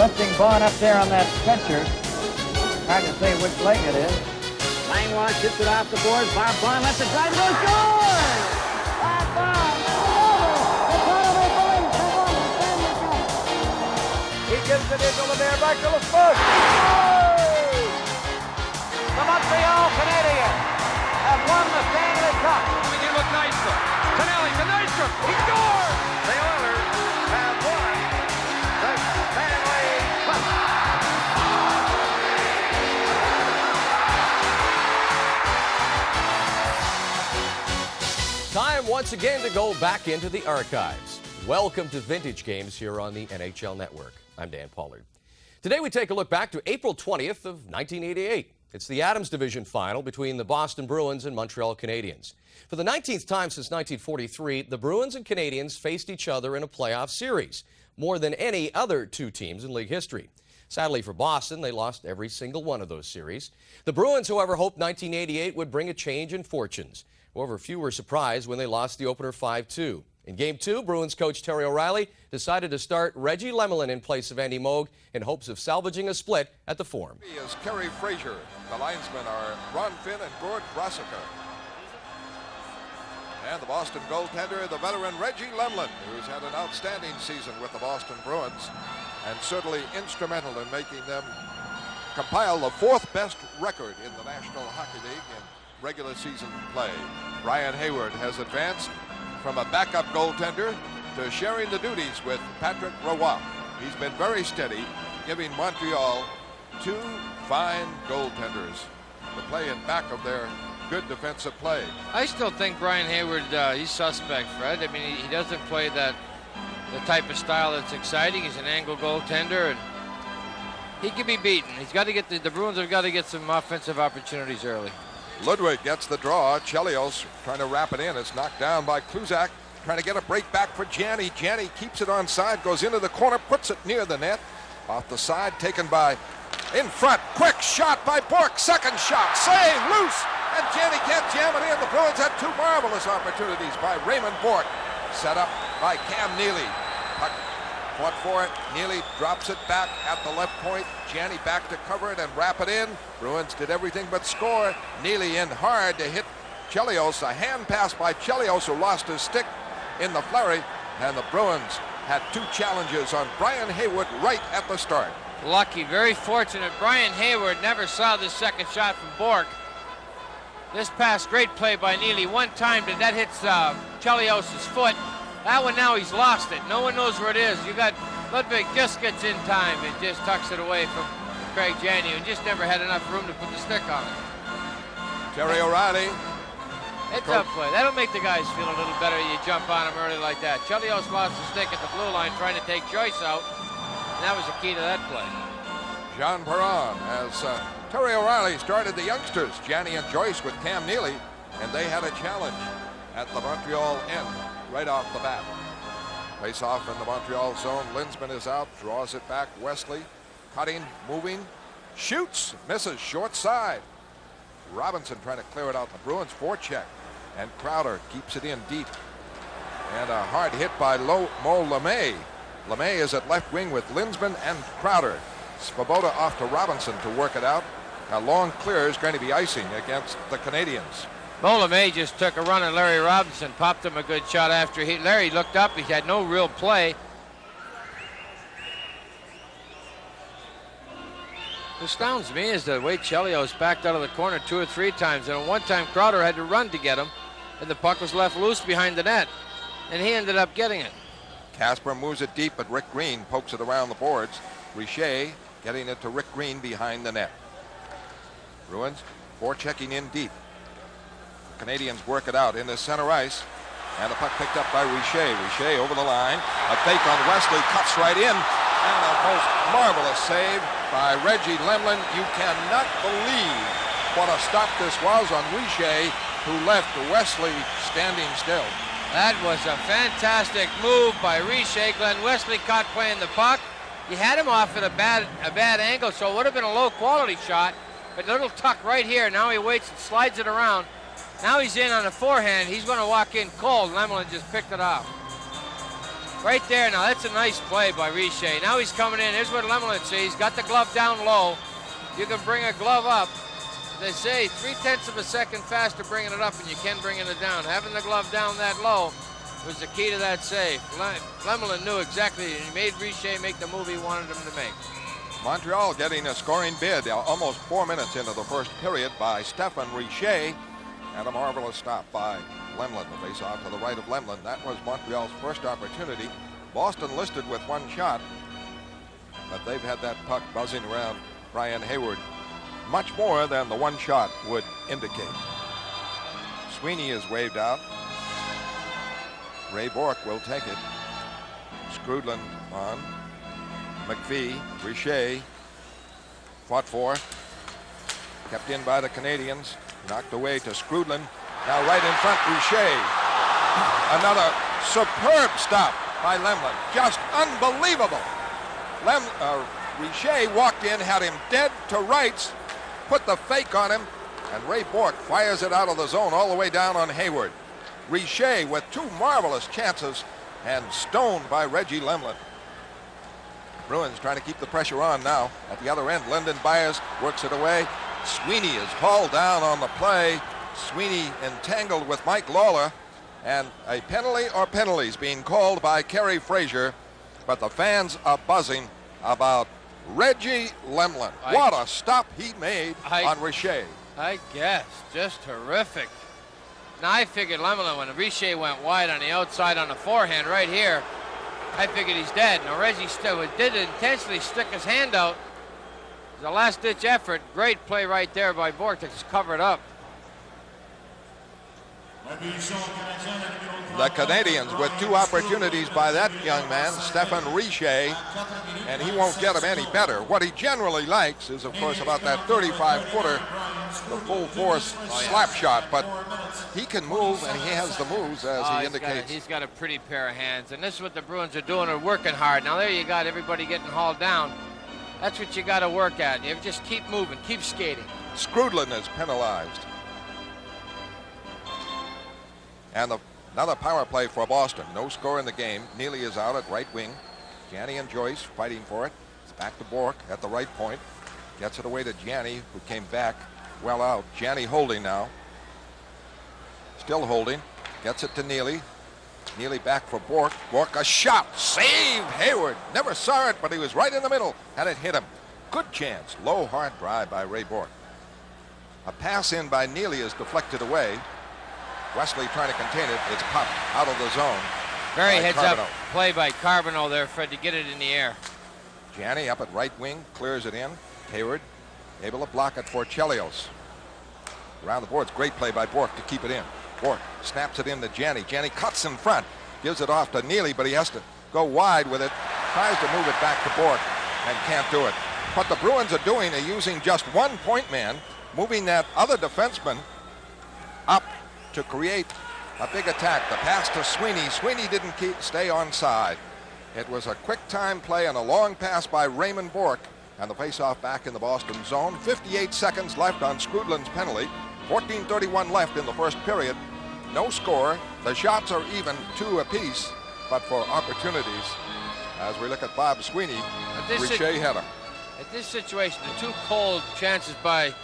lifting Vaughn up there on that stretcher. Hard to say which leg it is. Langlois shoots it off the boards. Bob Vaughn lets it drive. Goes score! Bob Vaughn. He gives it into Lemaire, back to LeSport. The Montreal Canadiens have won the Stanley Cup. We can look Nystrom. Tonelli to Nystrom. He scores! The Oilers have won the Stanley Cup. Time once again to go back into the archives. Welcome to Vintage Games here on the NHL Network. I'm Dan Pollard. Today we take a look back to April 20th of 1988. It's the Adams Division final between the Boston Bruins and Montreal Canadiens. For the 19th time since 1943, the Bruins and Canadiens faced each other in a playoff series, more than any other two teams in league history. Sadly for Boston, they lost every single one of those series. The Bruins, however, hoped 1988 would bring a change in fortunes. However, few were surprised when they lost the opener 5-2. In Game 2, Bruins coach Terry O'Reilly decided to start Reggie Lemelin in place of Andy Moog in hopes of salvaging a split at the Forum. Is Kerry Fraser. The linesmen are Ron Finn and Gord Brassica. And the Boston goaltender, the veteran Reggie Lemelin, who's had an outstanding season with the Boston Bruins and certainly instrumental in making them compile the fourth best record in the National Hockey League in regular season play. Brian Hayward has advanced from a backup goaltender to sharing the duties with Patrick Roy. He's been very steady, giving Montreal two fine goaltenders to play in back of their good defensive play. I still think Brian Hayward, he's suspect, Fred. I mean, he doesn't play the type of style that's exciting. He's an angle goaltender, and he can be beaten. He's got to get the Bruins have got to get some offensive opportunities early. Ludwig gets the draw. Chelios trying to wrap it in. It's knocked down by Kluzak. Trying to get a break back for Janney. Janney keeps it on side, goes into the corner, puts it near the net. Off the side, taken by in front. Quick shot by Bork. Second shot. Save. Loose. And Janney can't jam it in. The Bruins had two marvelous opportunities by Raymond Bork. Set up by Cam Neely. Puck fought for it. Neely drops it back at the left point. Janney back to cover it and wrap it in. Bruins did everything but score. Neely in hard to hit Chelios. A hand pass by Chelios, who lost his stick in the flurry. And the Bruins had two challenges on Brian Hayward right at the start. Lucky, very fortunate. Brian Hayward never saw the second shot from Bork. This pass, great play by Neely. One time that hits Chelios' foot. That one now he's lost it. No one knows where it is. You got Ludwig just gets in time and just tucks it away from Craig Janney, and just never had enough room to put the stick on it. Terry O'Reilly. It's a play. That'll make the guys feel a little better. You jump on him early like that. Chelios lost the stick at the blue line trying to take Joyce out, and that was the key to that play. Jean Perron as Terry O'Reilly started the youngsters, Janney and Joyce with Cam Neely, and they had a challenge at the Montreal end right off the bat. Face off in the Montreal zone. Linsman is out, draws it back. Wesley cutting, moving, shoots, misses short side. Robinson trying to clear it out. The Bruins forecheck, and Crowder keeps it in deep. And a hard hit by Mo LeMay. LeMay is at left wing with Linsman and Crowder. Svoboda off to Robinson to work it out. A long clear is going to be icing against the Canadiens. Mo LeMay just took a run at Larry Robinson, popped him a good shot after Larry looked up. He had no real play. What astounds me is the way Chelios backed out of the corner 2 or 3 times, and one time Crowder had to run to get him, and the puck was left loose behind the net, and he ended up getting it. Casper moves it deep, but Rick Green pokes it around the boards. Richer getting it to Rick Green behind the net. Bruins forechecking in deep. Canadians work it out into center ice, and the puck picked up by Richer. Richer over the line. A fake on Wesley, cuts right in, and a most marvelous save by Reggie Lemelin. You cannot believe what a stop this was on Richer, who left Wesley standing still. That was a fantastic move by Richer. Glenn Wesley caught playing the puck. He had him off at a bad angle, so it would have been a low quality shot, but a little tuck right here. Now he waits and slides it around. Now he's in on a forehand. He's going to walk in cold. Lemelin just picked it off. Right there, now that's a nice play by Richer. Now he's coming in. Here's what Lemelin sees. Got the glove down low. You can bring a glove up. They say 0.3 of a second faster bringing it up than you can bringing it down. Having the glove down that low was the key to that save. Lemelin knew exactly, and he made Richer make the move he wanted him to make. Montreal getting a scoring bid almost 4 minutes into the first period by Stefan Richer, and a marvelous stop by Lemelin. The face-off to the right of Lemelin. That was Montreal's first opportunity. Boston listed with one shot, but they've had that puck buzzing around Brian Hayward much more than the one shot would indicate. Sweeney is waved out. Ray Bourque will take it. Skrudland on. McPhee, Richer, fought for. Kept in by the Canadiens. Knocked away to Skrudland. Now right in front, Richer. Another superb stop by Lemelin. Just unbelievable. Richer walked in, had him dead to rights, put the fake on him, and Ray Bourque fires it out of the zone all the way down on Hayward. Richer with two marvelous chances and stoned by Reggie Lemelin. Bruins trying to keep the pressure on now. At the other end, Lyndon Byers works it away. Sweeney is hauled down on the play. Sweeney entangled with Mike Lawler, and a penalty or penalties being called by Kerry Fraser, but the fans are buzzing about Reggie Lemelin. What a stop he made on Richer. I guess, just terrific. Now I figured Lemelin, when Richer went wide on the outside on the forehand right here, I figured he's dead. Now Reggie still did intentionally stick his hand out. It was a last-ditch effort. Great play right there by Bourque to just cover it up. The Canadiens with two opportunities by that young man, Stefan Richer, and he won't get them any better. What he generally likes is, of course, about that 35-footer, the full force slap shot, but he can move, and he has the moves, as he indicates. He's got a pretty pair of hands, and this is what the Bruins are doing, are working hard. Now there you got everybody getting hauled down. That's what you got to work at. You just keep moving, keep skating. Skrudland is penalized. And another power play for Boston. No score in the game. Neely is out at right wing. Janney and Joyce fighting for it. It's back to Bourque at the right point. Gets it away to Janney, who came back well out. Janney holding now. Still holding. Gets it to Neely. Neely back for Bourque. Bourque a shot. Save Hayward. Never saw it, but he was right in the middle. Had it hit him. Good chance. Low, hard drive by Ray Bourque. A pass in by Neely is deflected away. Wesley trying to contain it. It's popped out of the zone. Very heads-up play by Carbonneau there, Fred, to get it in the air. Janney up at right wing, clears it in. Hayward able to block it for Chelios. Around the boards, great play by Bourque to keep it in. Bourque snaps it in to Janney. Janney cuts in front, gives it off to Neely, but he has to go wide with it. Tries to move it back to Bourque and can't do it. What the Bruins are doing is using just one point man, moving that other defenseman up to create a big attack. The pass to Sweeney. Sweeney didn't stay onside. It was a quick time play and a long pass by Raymond Bourque, and the faceoff back in the Boston zone. 58 seconds left on Skrudland's penalty. 14:31 left in the first period. No score. The shots are even 2 apiece, but for opportunities, as we look at Bob Sweeney, Richer had him. At this situation, the 2 cold chances by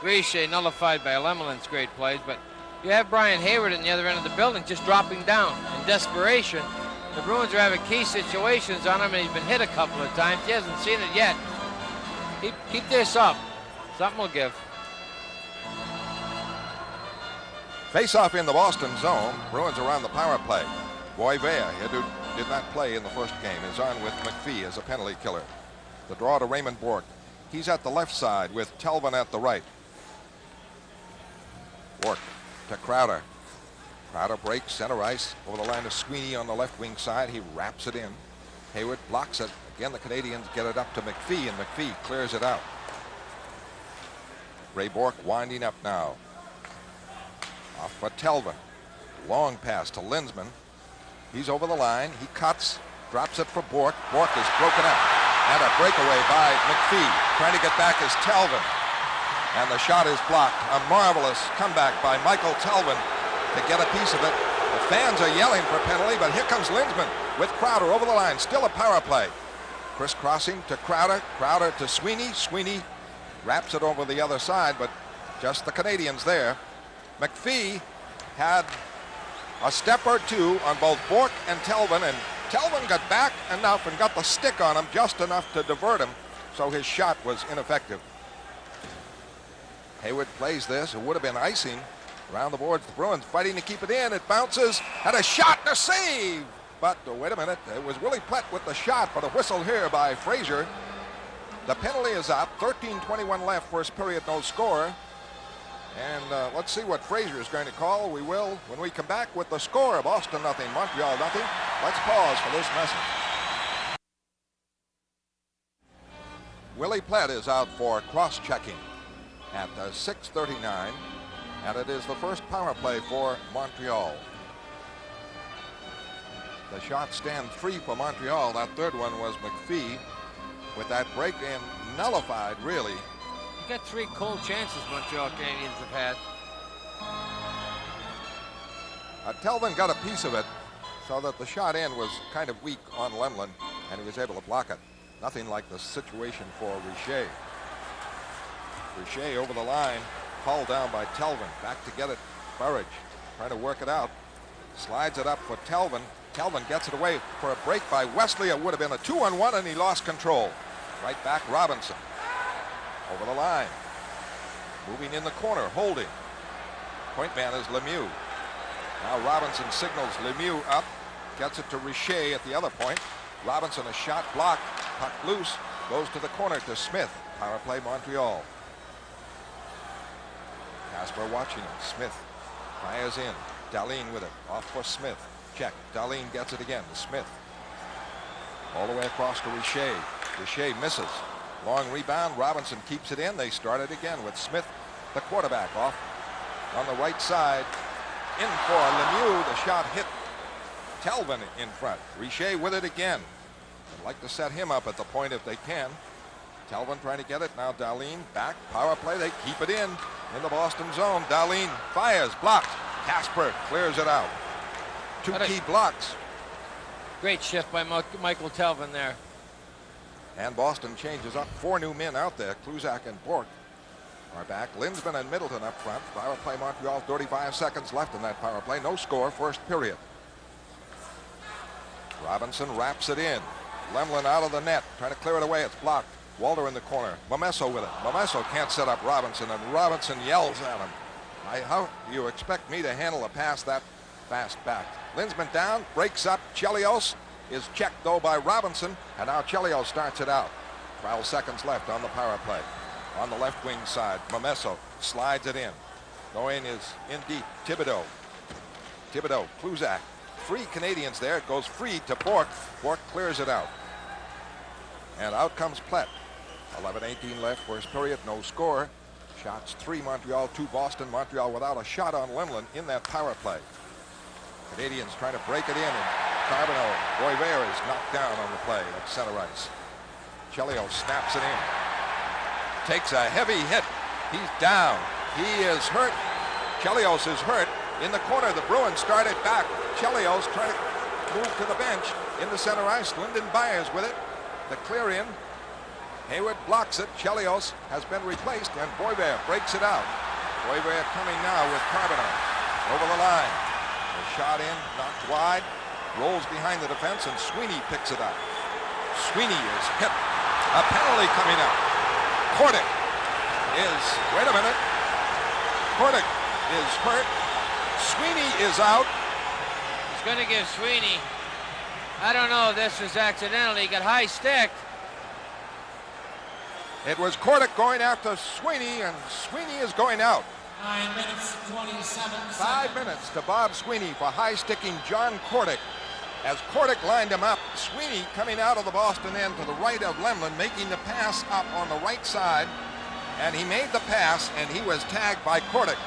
Richer nullified by Lemelin's great plays, but you have Brian Hayward in the other end of the building just dropping down in desperation. The Bruins are having key situations on him, and he's been hit a couple of times. He hasn't seen it yet. Keep this up. Something will give. Face-off in the Boston zone. Bruins are on the power play. Boivea, who did not play in the first game, is on with McPhee as a penalty killer. The draw to Raymond Bourque. He's at the left side with Telvin at the right. Bourque to Crowder. Crowder breaks center ice over the line of Sweeney on the left wing side. He wraps it in. Hayward blocks it. Again, the Canadiens get it up to McPhee, and McPhee clears it out. Ray Bourque winding up now. Off for Telvin. Long pass to Linsman. He's over the line. He cuts, drops it for Bourque. Bourque is broken up. And a breakaway by McPhee. Trying to get back is Telvin. And the shot is blocked. A marvelous comeback by Michael Telvin to get a piece of it. The fans are yelling for a penalty, but here comes Lindsman with Crowder over the line. Still a power play. Crisscrossing to Crowder. Crowder to Sweeney. Sweeney wraps it over the other side, but just the Canadians there. McPhee had a step or two on both Bourque and Telvin, and Telvin got back enough and got the stick on him just enough to divert him, so his shot was ineffective. Hayward plays this. It would have been icing around the boards. The Bruins fighting to keep it in. It bounces, and a shot and a save. But wait a minute, it was Willie Plett with the shot, but a whistle here by Fraser. The penalty is up. 13:21 left, first period, no score. And let's see what Fraser is going to call. We will when we come back with the score. Boston nothing, Montreal nothing. Let's pause for this message. Willie Plett is out for cross-checking at 6:39, and it is the first power play for Montreal. The shots stand free for Montreal. That third one was McPhee with that break and nullified, really. You got 3 cold chances Montreal Canadiens have had. Telvin got a piece of it so that the shot in was kind of weak on Lemlin, and he was able to block it. Nothing like the situation for Richer. Richer over the line, hauled down by Telvin. Back to get it, Burridge trying to work it out. Slides it up for Telvin. Telvin gets it away for a break by Wesley. It would have been a 2-on-1, and he lost control. Right back Robinson. Over the line. Moving in the corner, holding. Point man is Lemieux. Now Robinson signals Lemieux up. Gets it to Richer at the other point. Robinson, a shot blocked. Puck loose. Goes to the corner to Smith. Power play Montreal. Casper watching him. Smith fires in. Dahlin with it. Off for Smith. Check. Dahlin gets it again to Smith. All the way across to Richer. Richer misses. Long rebound. Robinson keeps it in. They start it again with Smith, the quarterback, off on the right side. In for Lemieux. The shot hit Telvin in front. Richer with it again. I'd like to set him up at the point if they can. Telvin trying to get it. Now Dahlin back. Power play. They keep it in the Boston zone. Dahlin fires. Blocked. Casper clears it out. 2 key blocks. Great shift by Michael Telvin there. And Boston changes up 4 new men out there. Kluzak and Bourque are back. Lindsman and Middleton up front. Power play Montreal. 35 seconds left in that power play. No score, first period. Robinson wraps it in. Lemlin out of the net. Trying to clear it away. It's blocked. Walter in the corner. Momesso with it. Momesso can't set up Robinson, and Robinson yells at him. How do you expect me to handle a pass that fast back? Lindsman down. Breaks up. Chelios is checked, though, by Robinson, and now Chelios starts it out. 12 seconds left on the power play. On the left wing side, Momesso slides it in. Going is in deep. Thibodeau. Kluzak. 3 Canadians there. It goes free to Bourque. Bourque clears it out. And out comes Plett. 11:18 left, first period, no score. Shots 3 Montreal, 2 Boston. Montreal without a shot on Lemlin in that power play. Canadians trying to break it in, and Carbonneau, Boisvert is knocked down on the play at center ice. Chelios snaps it in. Takes a heavy hit. He's down. He is hurt. Chelios is hurt. In the corner, the Bruins start it back. Chelios trying to move to the bench in the center ice. Lyndon Byers with it. The clear in. Hayward blocks it. Chelios has been replaced, and Boisvert breaks it out. Boisvert coming now with Carbonneau. Over the line. The shot in, knocked wide. Rolls behind the defense, and Sweeney picks it up. Sweeney is hit. A penalty coming up. Kordic is, wait a minute. Kordic is hurt. Sweeney is out. He's going to give Sweeney, I don't know if this was accidentally, he got high stick. It was Kordic going after Sweeney, and Sweeney is going out. 9 minutes, 27 seconds. 5 minutes to Bob Sweeney for high-sticking John Kordic. As Kordic lined him up, Sweeney coming out of the Boston end to the right of Lemlin, making the pass up on the right side. And he made the pass, and he was tagged by Kordic.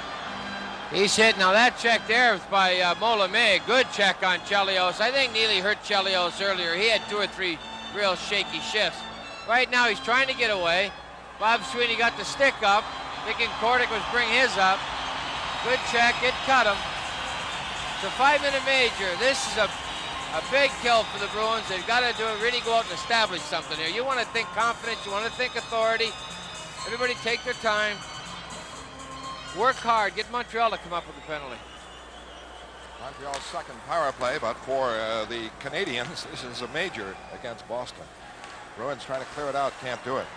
He's hit. Now that check there was by Molame. Good check on Chelios. I think Neely hurt Chelios earlier. He had 2 or 3 real shaky shifts. Right now he's trying to get away. Bob Sweeney got the stick up, thinking Kordic was bring his up. Good check. It cut him. It's a 5-minute major. This is a big kill for the Bruins. They've got to really go out and establish something here. You want to think confidence. You want to think authority. Everybody take their time. Work hard. Get Montreal to come up with a penalty. Montreal's second power play, but for the Canadiens, this is a major against Boston. Bruins trying to clear it out, can't do it.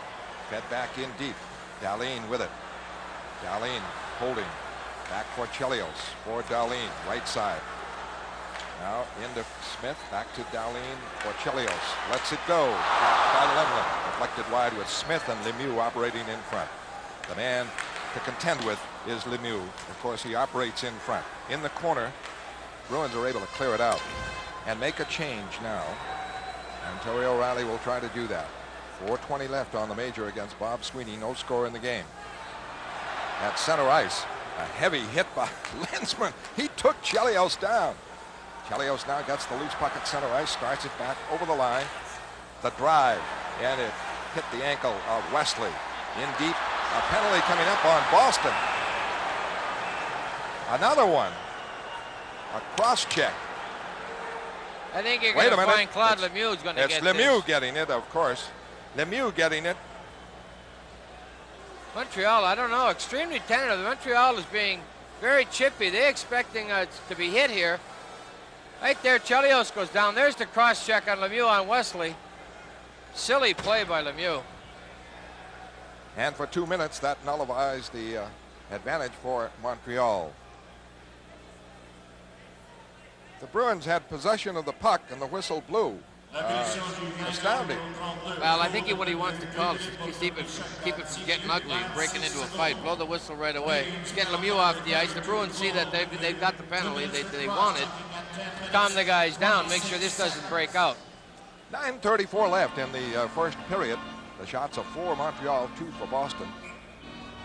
Fed back in deep. Dahlin with it. Dahlin holding. Back for Chelios. For Dahlin, right side. Now into Smith. Back to Dahlin for Chelios. Lets it go. By Lemlin. Deflected wide with Smith and Lemieux operating in front. The man to contend with is Lemieux. Of course, he operates in front. In the corner, Bruins are able to clear it out and make a change now. And Terry O'Reilly will try to do that. 4:20 left on the major against Bob Sweeney. No score in the game. At center ice, a heavy hit by Lensman. He took Chelios down. Chelios now gets the loose puck at center ice, starts it back over the line. The drive, and it hit the ankle of Wesley. In deep, a penalty coming up on Boston. Another one. A cross check. I think you're going to find Claude Lemieux is going to get this. It's Lemieux getting it, of course. Lemieux getting it. Montreal, I don't know, extremely tentative. Montreal is being very chippy. They're expecting to be hit here. Right there, Chelios goes down. There's the cross check on Lemieux on Wesley. Silly play by Lemieux. And for 2 minutes, that nullifies the advantage for Montreal. The Bruins had possession of the puck, and the whistle blew. Astounding. Well, I think what he wants to call is keep it from getting ugly and breaking into a fight. Blow the whistle right away. Get Lemieux off the ice. The Bruins see that they've got the penalty they wanted. Calm the guys down. Make sure this doesn't break out. 9:34 left in the first period. The shots of 4 Montreal, 2 for Boston.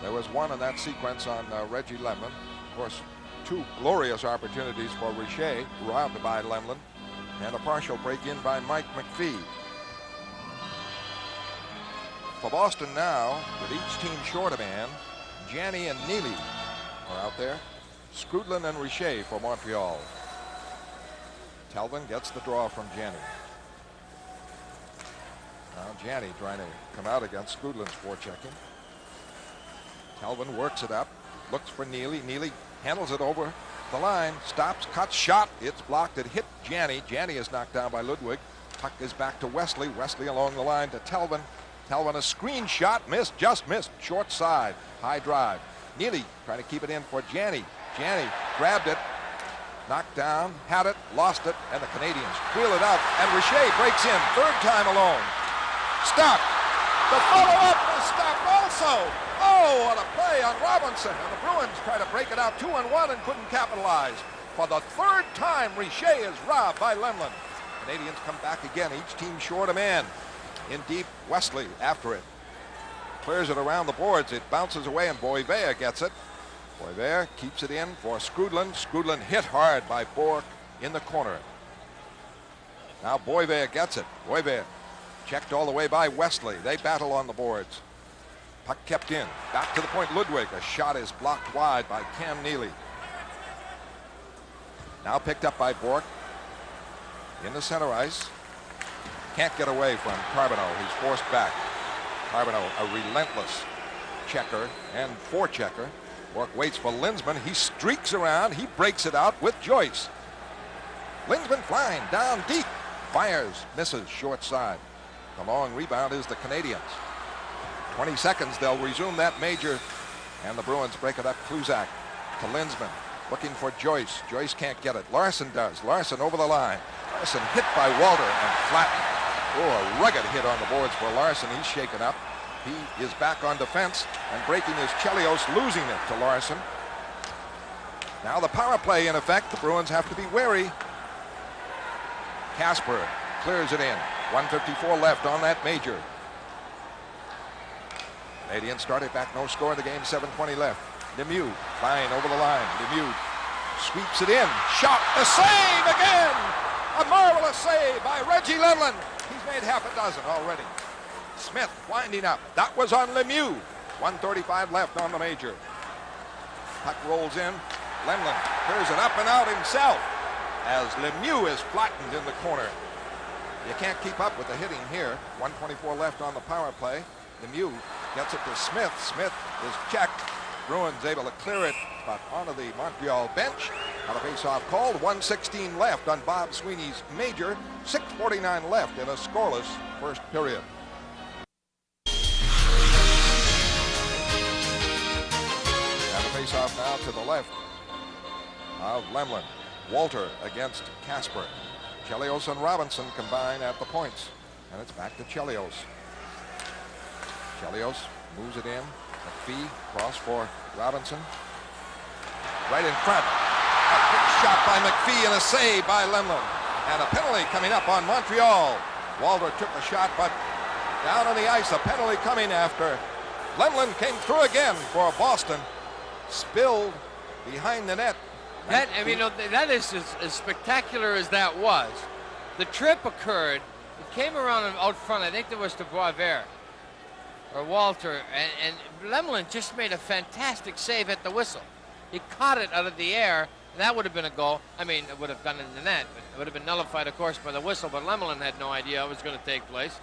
There was one in that sequence on Reggie Lemlin. Of course, 2 glorious opportunities for Richer, robbed by Lemlin, and a partial break-in by Mike McPhee. For Boston now, with each team short a man, Janney and Neely are out there. Skrudlin and Richer for Montreal. Talvin gets the draw from Janney. Now Janney trying to come out against Skrudlin's forechecking. Talvin works it up, looks for Neely. Neely handles it over the line, stops, cuts, shot. It's blocked. It hit Janney. Janney is knocked down by Ludwig. Puck is back to Wesley. Wesley along the line to Talvin. Talvin a screen shot, missed, just missed. Short side, high drive. Neely trying to keep it in for Janney. Janney grabbed it, knocked down, had it, lost it, and the Canadiens wheel it out. And Richer breaks in, 3rd time alone. Stopped. The follow-up is stopped also. Oh, what a play on Robinson. And the Bruins try to break it out 2-1 and couldn't capitalize. For the 3rd time, Richer is robbed by Lemlin. Canadiens come back again, each team short a man. In deep, Wesley after it. Clears it around the boards. It bounces away, and Boisvert gets it. Boisvert keeps it in for Skrudlin. Skrudlin hit hard by Bourque in the corner. Now Boisvert gets it. Boisvert checked all the way by Wesley. They battle on the boards. Puck kept in. Back to the point, Ludwig. A shot is blocked wide by Cam Neely. Now picked up by Bourque. In the center ice. Can't get away from Carbonneau. He's forced back. Carbonneau, a relentless checker and forechecker. Bourque waits for Linsman. He streaks around. He breaks it out with Joyce. Linsman flying down deep. Fires, misses, short side. The long rebound is the Canadiens. 20 seconds, they'll resume that major. And the Bruins break it up. Kluzak to Linsman. Looking for Joyce. Joyce can't get it. Larson does. Larson over the line. Larson hit by Walter and flattened. Oh, a rugged hit on the boards for Larson. He's shaken up. He is back on defense, and breaking is Chelios, losing it to Larson. Now the power play in effect. The Bruins have to be wary. Casper clears it in. 1:54 left on that major. Canadiens started back, no score in the game, 7:20 left. Lemieux flying over the line. Lemieux sweeps it in. Shot, a save again! A marvelous save by Reggie Lemlin. He's made half a dozen already. Smith winding up. That was on Lemieux. 1:35 left on the major. Puck rolls in. Lemlin clears it up and out himself. as Lemieux is flattened in the corner. You can't keep up with the hitting here. 1:24 left on the power play. Lemieux gets it to Smith. Smith is checked. Bruins able to clear it, but onto the Montreal bench. On a face-off called. 1:16 left on Bob Sweeney's major. 6:49 left in a scoreless first period. And a face-off now to the left of Lemlin. Walter against Casper. Chelios and Robinson combine at the points. And it's back to Chelios. Chelios moves it in. McPhee cross for Robinson. Right in front. A quick shot by McPhee and a save by Lemlin. And a penalty coming up on Montreal. Walter took the shot, but down on the ice, a penalty coming after. Lemlin came through again for Boston. Spilled behind the net. That, I mean, that is as spectacular as that was. The trip occurred. It came around out front. I think there was to Boisvert or Walter, and Lemlin just made a fantastic save at the whistle. He caught it out of the air, and that would have been a goal. I mean, it would have gone in the net. It would have been nullified, of course, by the whistle, but Lemlin had no idea it was going to take place.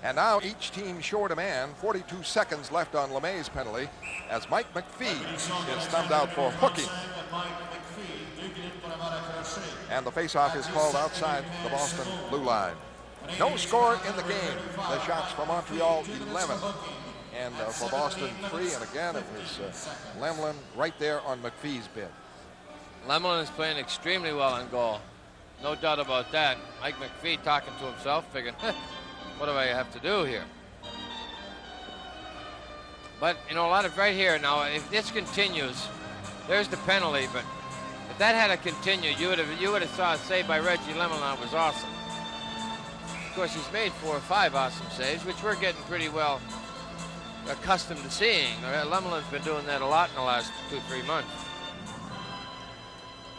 And now each team short a man. 42 seconds left on LeMay's penalty as Mike McPhee is thumbed out for hooking. And the faceoff is called outside the Boston blue line. No score in the game. The shots for Montreal, 11. And for Boston, 3. And again, it was Lemlin right there on McPhee's bid. Lemlin is playing extremely well on goal. No doubt about that. Mike McPhee talking to himself, figuring, what do I have to do here? But, you know, a lot of right here now, if this continues, there's the penalty, but if that had to continue, you would have saw a save by Reggie Lemlin. That was awesome. Of course, he's made 4 or 5 awesome saves, which we're getting pretty well accustomed to seeing. Lemlin's been doing that a lot in the last 2-3 months.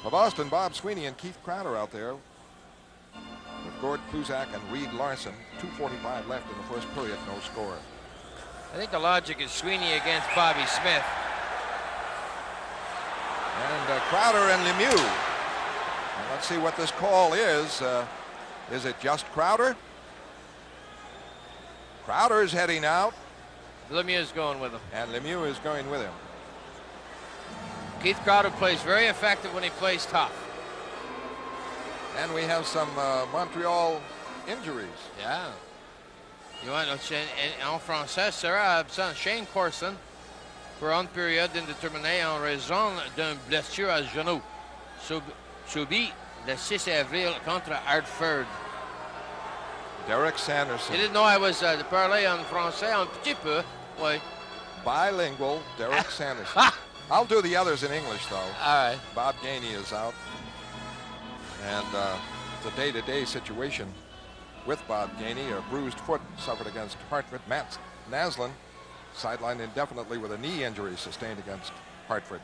For Boston, Bob Sweeney and Keith Crowder out there with Gord Kluzak and Reed Larson. 2:45 left in the first period, no score. I think the logic is Sweeney against Bobby Smith. And Crowder and Lemieux. And let's see what this call is. Is it just Crowder? Crowder's heading out. Lemieux's going with him. And Lemieux is going with him. Keith Crowder plays very effective when he plays tough. And we have some Montreal injuries. Yeah. You want to en français sera absent Shane Corson pour une période indéterminée en raison d'une blessure à genou subie le 6 avril contre Hartford. Derek Sanderson. You didn't know I was parler en français un petit peu. Oui. Bilingual Derek Sanderson. I'll do the others in English, though. All right. Bob Gainey is out. And it's a day-to-day situation with Bob Gainey. A bruised foot suffered against Hartford. Matt Naslin sidelined indefinitely with a knee injury sustained against Hartford.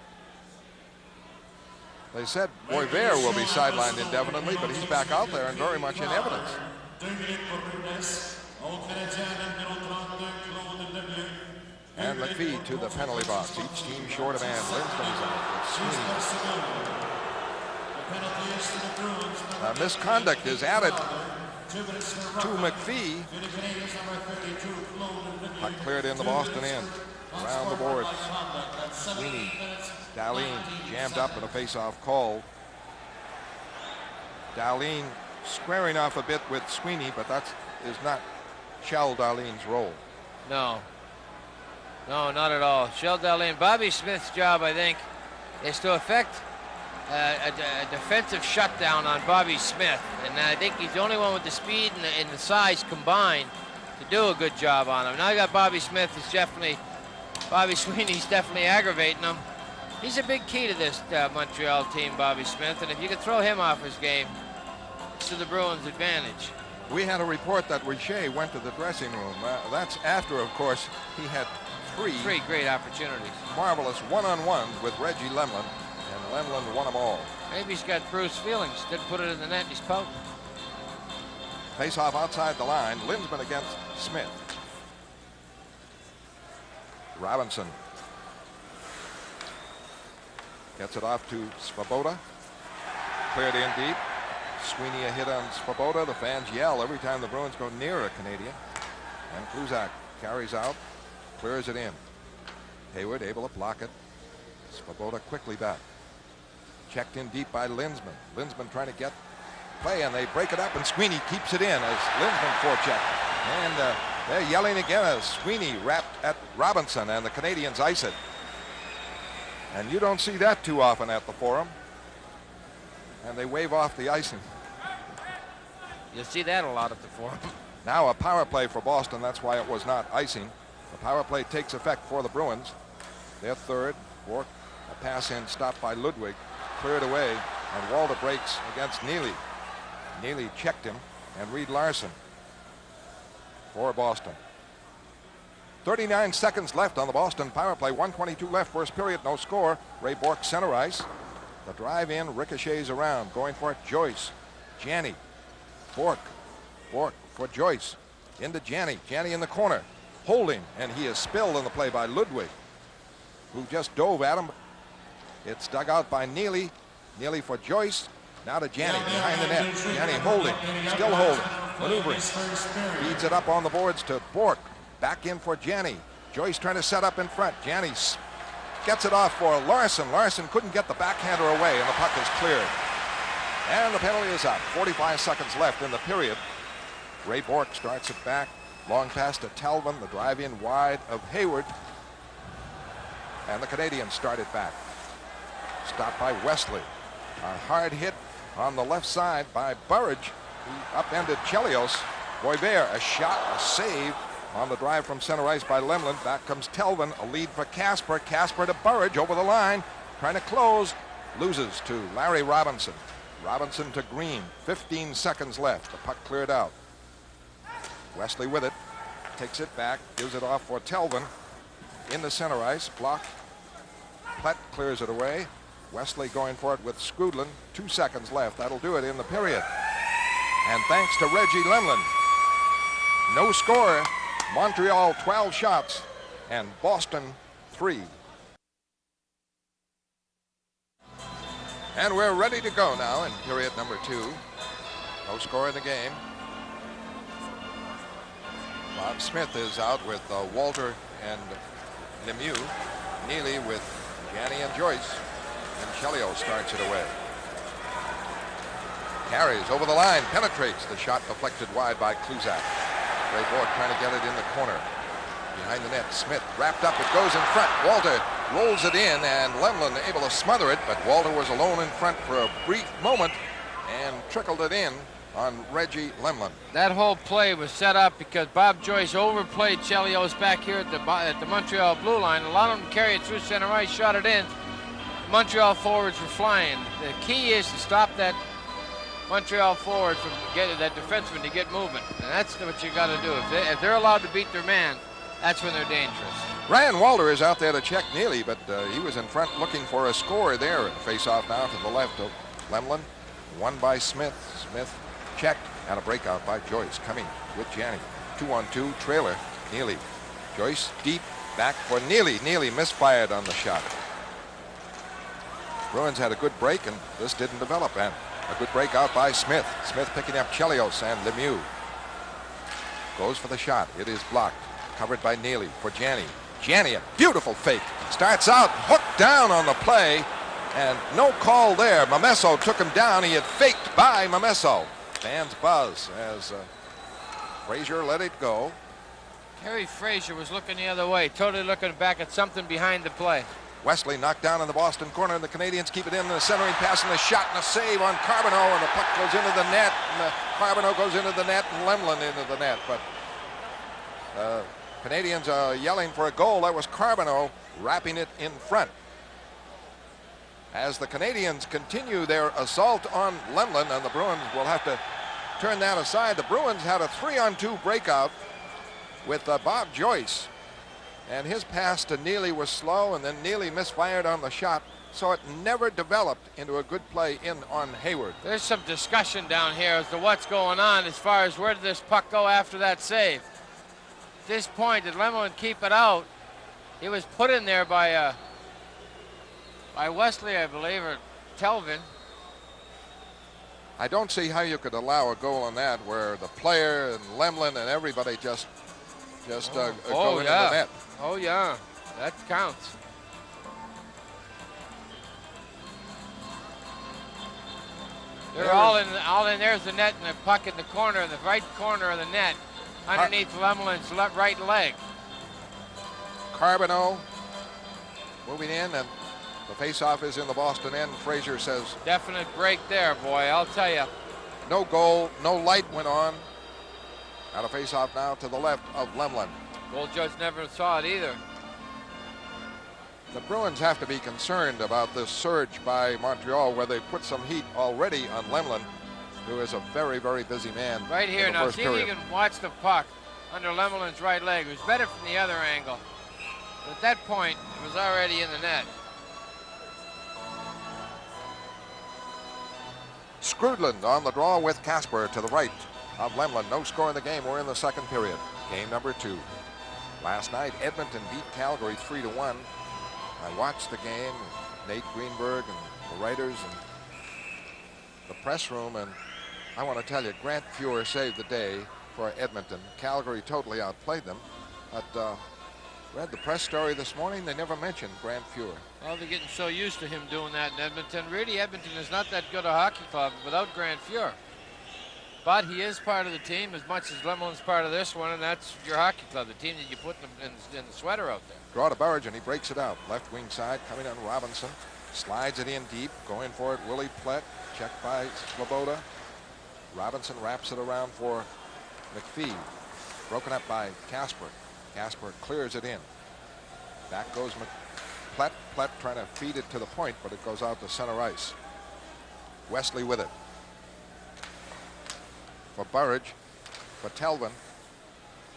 They said Boisvert will be sidelined indefinitely, but he's back out there and very much in evidence. And McPhee to the penalty box. Each team short a man. Lindstrom's out. Misconduct is added to McPhee. Puck cleared in the Boston end. Around the boards. Sweeney, Dahlin jammed up in a face-off call. Dahlin squaring off a bit with Sweeney, but that is not Shell Dahlin's role. No. No, not at all. Shell Dahlin. Bobby Smith's job, I think, is to effect a defensive shutdown on Bobby Smith. And I think he's the only one with the speed and the size combined to do a good job on him. Now you got Bobby Smith is definitely, Bobby Sweeney's definitely aggravating him. He's a big key to this Montreal team, Bobby Smith. And if you could throw him off his game, it's to the Bruins' advantage. We had a report that Richer went to the dressing room. That's after, of course, he had three great opportunities. Marvelous one-on-ones with Reggie Lemlin, and Lemlin won them all. Maybe he's got bruised feelings. Didn't put it in the net, he's pouting. Face-off outside the line. Lindsman against Smith. Robinson. Gets it off to Svoboda. Cleared in deep. Sweeney a hit on Svoboda. The fans yell every time the Bruins go near a Canadian. And Kluzak carries out, clears it in. Hayward able to block it. Svoboda quickly back. Checked in deep by Linsman. Linsman trying to get play, and they break it up, and Sweeney keeps it in as Linsman forecheck. And they're yelling again as Sweeney wrapped at Robinson, and the Canadians ice it. And you don't see that too often at the Forum. And they wave off the icing. You see that a lot at the Forum. Now a power play for Boston. That's why it was not icing. The power play takes effect for the Bruins. Their third. Bork, a pass in stopped by Ludwig. Cleared away, and Walter breaks against Neely. Neely checked him, and Reed Larson for Boston. 39 seconds left on the Boston power play. 1:22 left, first period, no score. Ray Bork center ice. The drive in ricochets around, going for it. Joyce, Janney, Bork for Joyce. Into Janney. Janney in the corner, holding, and he is spilled in the play by Ludwig, who just dove at him. It's dug out by Neely. Neely for Joyce. Now to Janney behind the net. Janney holding, still holding, maneuvering. Feeds it up on the boards to Bork. Back in for Janney. Joyce trying to set up in front. Janney gets it off for Larson. Larson couldn't get the backhander away, and the puck is cleared. And the penalty is up. 45 seconds left in the period. Ray Bork starts it back. Long pass to Talvin. The drive in wide of Hayward. And the Canadians start it back. Stopped by Wesley. A hard hit on the left side by Burridge, who upended Chelios. Boisvert, a shot, a save on the drive from center ice by Lemlin. Back comes Telvin, a lead for Casper. Casper to Burridge over the line, trying to close. Loses to Larry Robinson. Robinson to Green. 15 seconds left. The puck cleared out. Wesley with it. Takes it back, gives it off for Telvin. In the center ice, block. Plett clears it away. Wesley going for it with Skrudlin. 2 seconds left. That'll do it in the period. And thanks to Reggie Lemlin. No score. Montreal 12 shots and Boston 3. And we're ready to go now in period number 2. No score in the game. Bob Smith is out with Walter and Lemieux. Neely with Janney and Joyce. And Chelios starts it away. Carries over the line, penetrates. The shot deflected wide by Kluzak. Ray Bork trying to get it in the corner. Behind the net, Smith wrapped up. It goes in front. Walter rolls it in, and Lemlin able to smother it, but Walter was alone in front for a brief moment and trickled it in on Reggie Lemlin. That whole play was set up because Bob Joyce overplayed Chelios back here at the Montreal blue line. Allowed him to carry it through center ice, shot it in. Montreal forwards were flying. The key is to stop that Montreal forward from getting that defenseman to get moving. And that's what you got to do. If they're allowed to beat their man, that's when they're dangerous. Ryan Walter is out there to check Neely, but he was in front looking for a score there. Face-off now to the left of Lemlin. Won by Smith. Smith checked, and a breakout by Joyce coming with Janney. 2-on-2 trailer. Neely. Joyce deep back for Neely. Neely misfired on the shot. Bruins had a good break, and this didn't develop. And a good break out by Smith. Smith picking up Chelios and Lemieux. Goes for the shot. It is blocked. Covered by Neely for Janney. Janney, a beautiful fake. Starts out, hooked down on the play, and no call there. Momesso took him down. He had faked by Momesso. Fans buzz as Frazier let it go. Kerry Frazier was looking the other way, totally looking back at something behind the play. Wesley knocked down in the Boston corner, and the Canadians keep it in. The centering pass and the shot and a save on Carbonneau, and the puck goes into the net. And Carbonneau goes into the net, and Lemlin into the net. But Canadians are yelling for a goal. That was Carbonneau wrapping it in front. As the Canadians continue their assault on Lemlin, and the Bruins will have to turn that aside. The Bruins had a 3-on-2 breakout with Bob Joyce. And his pass to Neely was slow, and then Neely misfired on the shot, so it never developed into a good play in on Hayward. There's some discussion down here as to what's going on as far as where did this puck go after that save. At this point, did Lemlin keep it out? He was put in there by By Wesley, I believe, or Telvin. I don't see how you could allow a goal on that where the player and Lemlin and everybody just go into the net. Oh, yeah. That counts. They're all in. There's the net and the puck in the corner, in the right corner of the net, underneath Lemlin's right leg. Carbonneau moving in, and the faceoff is in the Boston end. Fraser says, definite break there, boy, I'll tell you. No goal, no light went on. Got a faceoff now to the left of Lemlin. Goal judge never saw it either. The Bruins have to be concerned about this surge by Montreal, where they put some heat already on Lemlin, who is a very, very busy man. Right here, now see if you can watch the puck under Lemlin's right leg. It was better from the other angle. But at that point, it was already in the net. Skrudland on the draw with Casper to the right of Lemlin. No score in the game. We're in the second period. Game number 2. Last night, Edmonton beat Calgary 3-1. I watched the game, Nate Greenberg and the writers and the press room, and I want to tell you, Grant Fuhr saved the day for Edmonton. Calgary totally outplayed them. But read the press story this morning, they never mentioned Grant Fuhr. Well, they're getting so used to him doing that in Edmonton. Really, Edmonton is not that good a hockey club without Grant Fuhr. But he is part of the team as much as Lemlin's part of this one, and that's your hockey club, the team that you put in the sweater out there. Draw to Burridge, and he breaks it out. Left wing side, coming on Robinson. Slides it in deep, going for it, Willie Plett. Checked by Sloboda. Robinson wraps it around for McPhee. Broken up by Casper. Casper clears it in. Back goes Plett. Plett trying to feed it to the point, but it goes out to center ice. Wesley with it. For Burridge. For Telvin.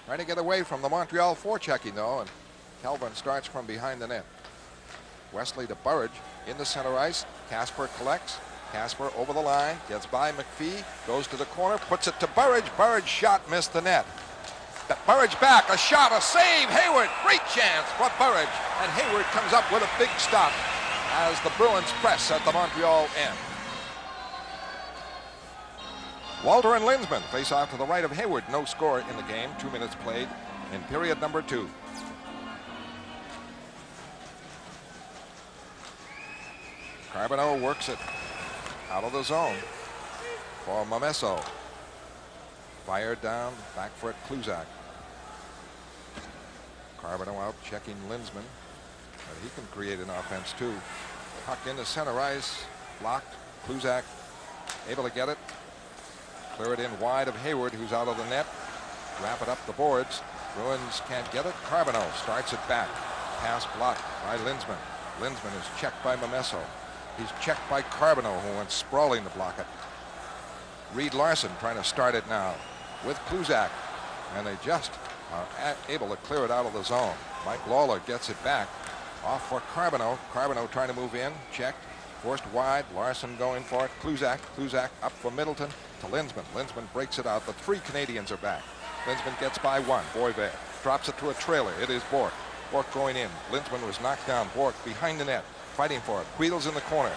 Trying to get away from the Montreal forechecking, though, and Telvin starts from behind the net. Wesley to Burridge into center ice. Casper collects. Casper over the line, gets by McPhee, goes to the corner, puts it to Burridge. Burridge shot missed the net. Burridge back, a shot, a save. Hayward, great chance for Burridge. And Hayward comes up with a big stop as the Bruins press at the Montreal end. Walter and Lindsman face off to the right of Hayward. No score in the game. 2 minutes played in period number 2. Carbonneau works it out of the zone for Momesso. Fired down, back for it, Kluzak. Carbonneau out checking Lindsman, but he can create an offense too. Puck into center ice, blocked. Kluzak able to get it. Clear it in wide of Hayward, who's out of the net. Wrap it up the boards. Bruins can't get it. Carbonneau starts it back. Pass blocked by Lindsman. Lindsman is checked by Momesso. He's checked by Carbonneau, who went sprawling to block it. Reed Larson trying to start it now with Kluzak, and they just are able to clear it out of the zone. Mike Lawler gets it back. Off for Carbonneau. Carbonneau trying to move in. Checked. Forced wide. Larson going for it. Kluzak up for Middleton to Lindsman. Lindsman breaks it out. The 3 Canadians are back. Lindsman gets by 1. Boyve drops it to a trailer. It is Bork. Bork going in. Lindsman was knocked down. Bork behind the net. Fighting for it. Queedle's in the corner.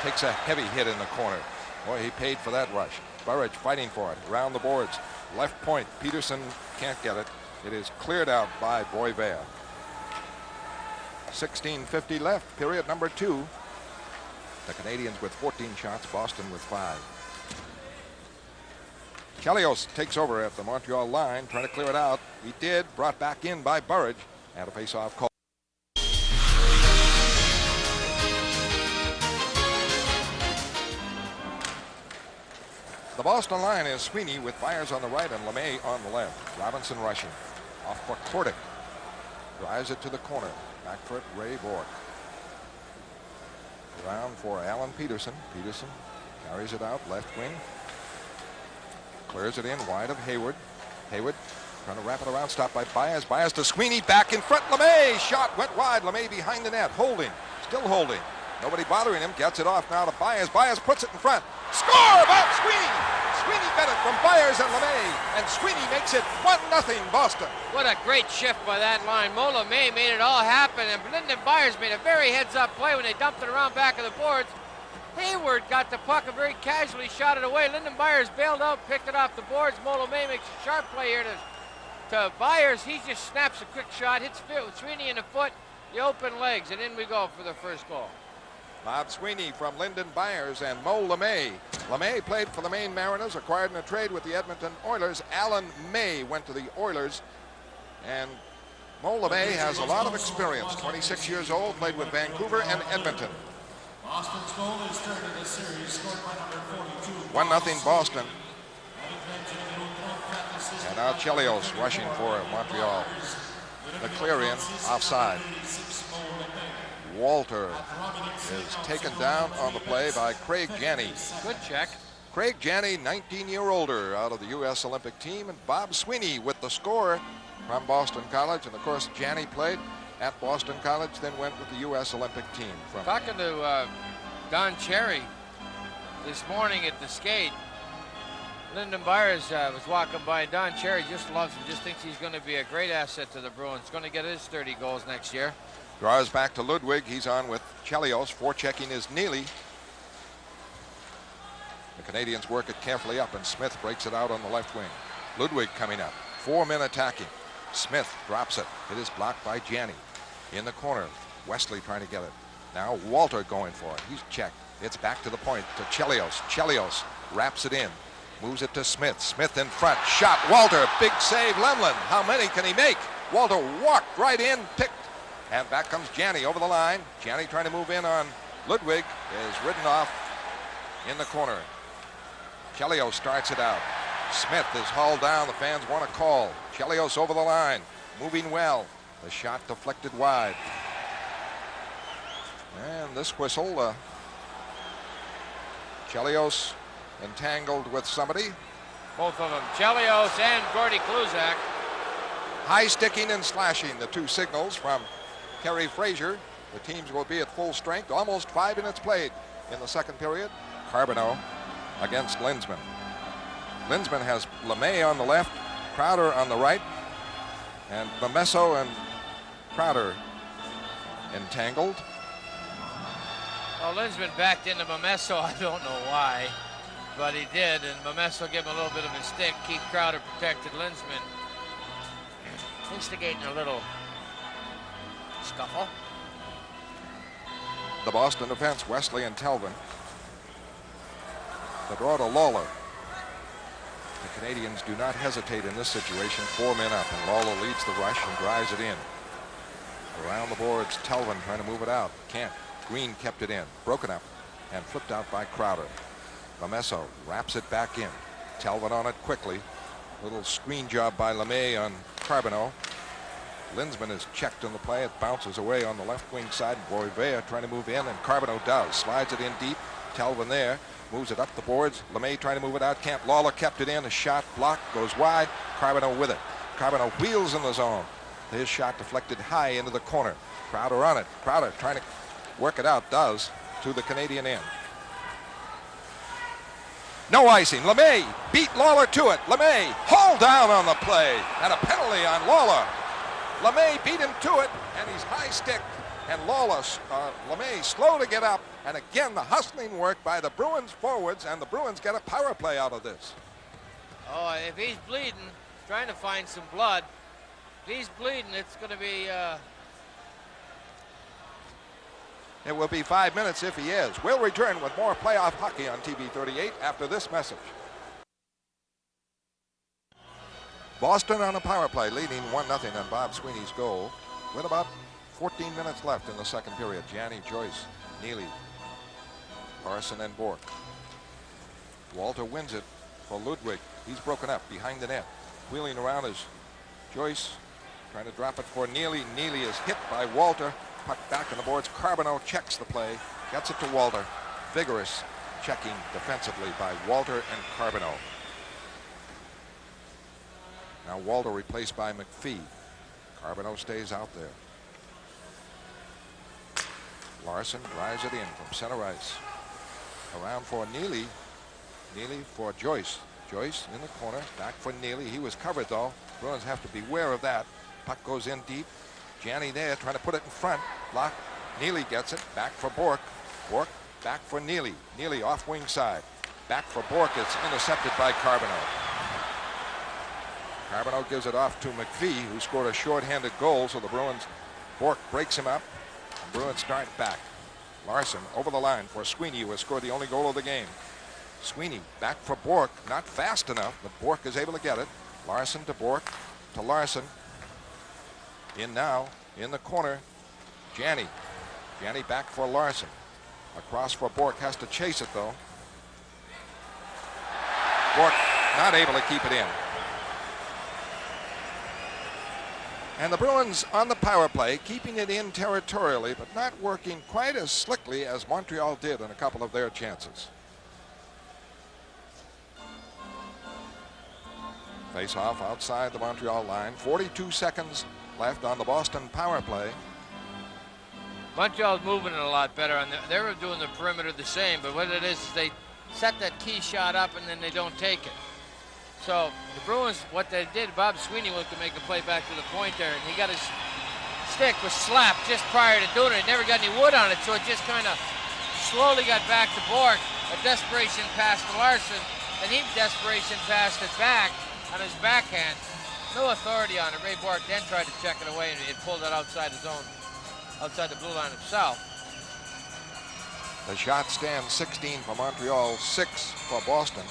Takes a heavy hit in the corner. Boy, he paid for that rush. Burridge fighting for it. Around the boards. Left point. Peterson can't get it. It is cleared out by Boyvea. 16:50 left. Period number 2. The Canadians with 14 shots. Boston with 5. Chelios takes over at the Montreal line. Trying to clear it out. He did. Brought back in by Burridge. And a face-off call. The Boston line is Sweeney with Byers on the right and LeMay on the left. Robinson rushing. Off for Kordic. Drives it to the corner. Back for it, Ray Bork. Around for Alan Peterson. Peterson carries it out, left wing. Clears it in wide of Hayward. Hayward trying to wrap it around, stopped by Byers. Byers to Sweeney, back in front. LeMay, shot went wide. LeMay behind the net, holding, still holding. Nobody bothering him. Gets it off now to Byers. Byers puts it in front. Score by Sweeney. Sweeney got it from Byers and LeMay, and Sweeney makes it 1-0 Boston. What a great shift by that line. Mo LeMay made it all happen, and Lyndon Byers made a very heads-up play when they dumped it around back of the boards. Hayward got the puck and very casually shot it away. Lyndon Byers bailed out, picked it off the boards. Mo LeMay makes a sharp play here to Byers. He just snaps a quick shot, hits Sweeney in the foot, the open legs, and in we go for the first goal. Bob Sweeney from Lyndon Byers and Mo LeMay. LeMay played for the Maine Mariners, acquired in a trade with the Edmonton Oilers. Alan May went to the Oilers, and Mo LeMay has a lot of experience. 26 years old, played with Vancouver and Edmonton. Boston's goal is third in the series, scored by number 42. 1-0 Boston. And now Chelios rushing for Montreal. The clear-in, offside. Walter is taken down on the play by Craig Janney. Good check. Craig Janney, 19-year older, out of the U.S. Olympic team, and Bob Sweeney with the score from Boston College. And of course, Janney played at Boston College, then went with the U.S. Olympic team. From Talking to Don Cherry this morning at the skate, Lyndon Byers was walking by, and Don Cherry just loves him, just thinks he's going to be a great asset to the Bruins. Going to get his 30 goals next year. Draws back to Ludwig. He's on with Chelios. Forechecking is Neely. The Canadians work it carefully up, and Smith breaks it out on the left wing. Ludwig coming up. 4 men attacking. Smith drops it. It is blocked by Janney. In the corner, Wesley trying to get it. Now Walter going for it. He's checked. It's back to the point to Chelios. Chelios wraps it in. Moves it to Smith. Smith in front. Shot. Walter. Big save. Lemlin. How many can he make? Walter walked right in. Picked. And back comes Janney over the line. Janney trying to move in on Ludwig. Is ridden off in the corner. Chelios starts it out. Smith is hauled down. The fans want a call. Chelios over the line. Moving well. The shot deflected wide. And this whistle. Chelios entangled with somebody. Both of them, Chelios and Gordy Kluzak. High sticking and slashing, the two signals from Kerry Fraser. The teams will be at full strength. Almost 5 minutes played in the second period. Carbonneau against Lindsman. Lindsman has LeMay on the left, Crowder on the right, and Momesso and Crowder entangled. Well, Lindsman backed into Momesso. I don't know why, but he did, and Momesso gave him a little bit of a stick. Keith Crowder protected Lindsman, instigating a little scuffle. The Boston defense, Wesley and Telvin. The draw to Lawler. The Canadians do not hesitate in this situation. 4 men up, and Lawler leads the rush and drives it in. Around the boards, Telvin trying to move it out. Can't. Green kept it in. Broken up and flipped out by Crowder. Momesso wraps it back in. Telvin on it quickly. Little screen job by LeMay on Carbonneau. Lindsman is checked on the play. It bounces away on the left wing side. Boivea trying to move in, and Carbonneau does. Slides it in deep. Telvin there. Moves it up the boards. LeMay trying to move it out. Can't. Lawler kept it in. A shot blocked. Goes wide. Carbonneau with it. Carbonneau wheels in the zone. His shot deflected high into the corner. Crowder on it. Crowder trying to work it out. Does to the Canadian end. No icing. LeMay beat Lawler to it. LeMay hauled down on the play. And a penalty on Lawler. LeMay beat him to it, and he's high stick. And LeMay slow to get up. And again, the hustling work by the Bruins forwards, and the Bruins get a power play out of this. Oh, if he's bleeding, trying to find some blood. If he's bleeding, it's going to be... It will be 5 minutes if he is. We'll return with more playoff hockey on TV 38 after this message. Boston on a power play, leading 1-0 on Bob Sweeney's goal with about 14 minutes left in the second period. Janney, Joyce, Neely, Larson, and Bork. Walter wins it for Ludwig. He's broken up behind the net. Wheeling around is Joyce, trying to drop it for Neely. Neely is hit by Walter. Puck back on the boards. Carbonneau checks the play, gets it to Walter. Vigorous checking defensively by Walter and Carbonneau. Now Walter replaced by McPhee. Carbonneau stays out there. Larson drives it in from center ice. Around for Neely. Neely for Joyce. Joyce in the corner, back for Neely. He was covered though. Bruins have to beware of that. Puck goes in deep. Janney there trying to put it in front. Block. Neely gets it. Back for Bourque. Bourque back for Neely. Neely off wing side. Back for Bourque. It's intercepted by Carbonneau. Carbonneau gives it off to McPhee, who scored a short-handed goal, so the Bruins, Bourque breaks him up. The Bruins start back. Larson over the line for Sweeney, who has scored the only goal of the game. Sweeney back for Bourque, not fast enough, but Bourque is able to get it. Larson to Bourque, to Larson. In now, in the corner, Janney. Janney back for Larson. Across for Bourque, has to chase it though. Bourque not able to keep it in. And the Bruins on the power play, keeping it in territorially, but not working quite as slickly as Montreal did in a couple of their chances. Face-off outside the Montreal line. 42 seconds left on the Boston power play. Montreal's moving it a lot better. They were doing the perimeter the same, but what it is they set that key shot up and then they don't take it. So the Bruins, what they did, Bob Sweeney went to make a play back to the point there, and he got his stick was slapped just prior to doing it. He never got any wood on it, so it just kind of slowly got back to Bourque. A desperation pass to Larson, and he desperation passed it back on his backhand. No authority on it. Ray Bourque then tried to check it away, and it pulled it outside his own, outside the blue line himself. The shot stands 16 for Montreal, 6 for Boston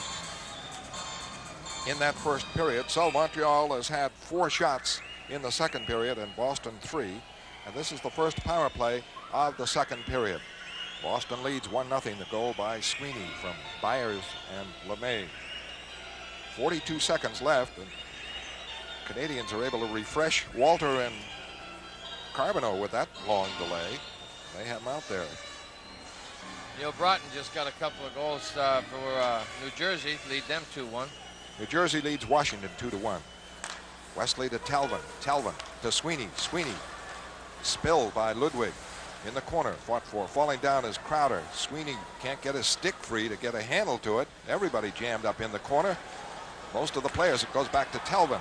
in that first period. So Montreal has had 4 shots in the second period and Boston 3. And this is the first power play of the second period. Boston leads 1-0. The goal by Sweeney from Byers and LeMay. 42 seconds left, and Canadians are able to refresh Walter and Carbonneau with that long delay. They have him out there. Neil Broughton just got a couple of goals for New Jersey, lead them 2-1. New Jersey leads Washington 2-1. Wesley to Talvin. Talvin to Sweeney. Sweeney spilled by Ludwig in the corner. Fought for. Falling down is Crowder. Sweeney can't get his stick free to get a handle to it. Everybody jammed up in the corner. Most of the players, it goes back to Talvin.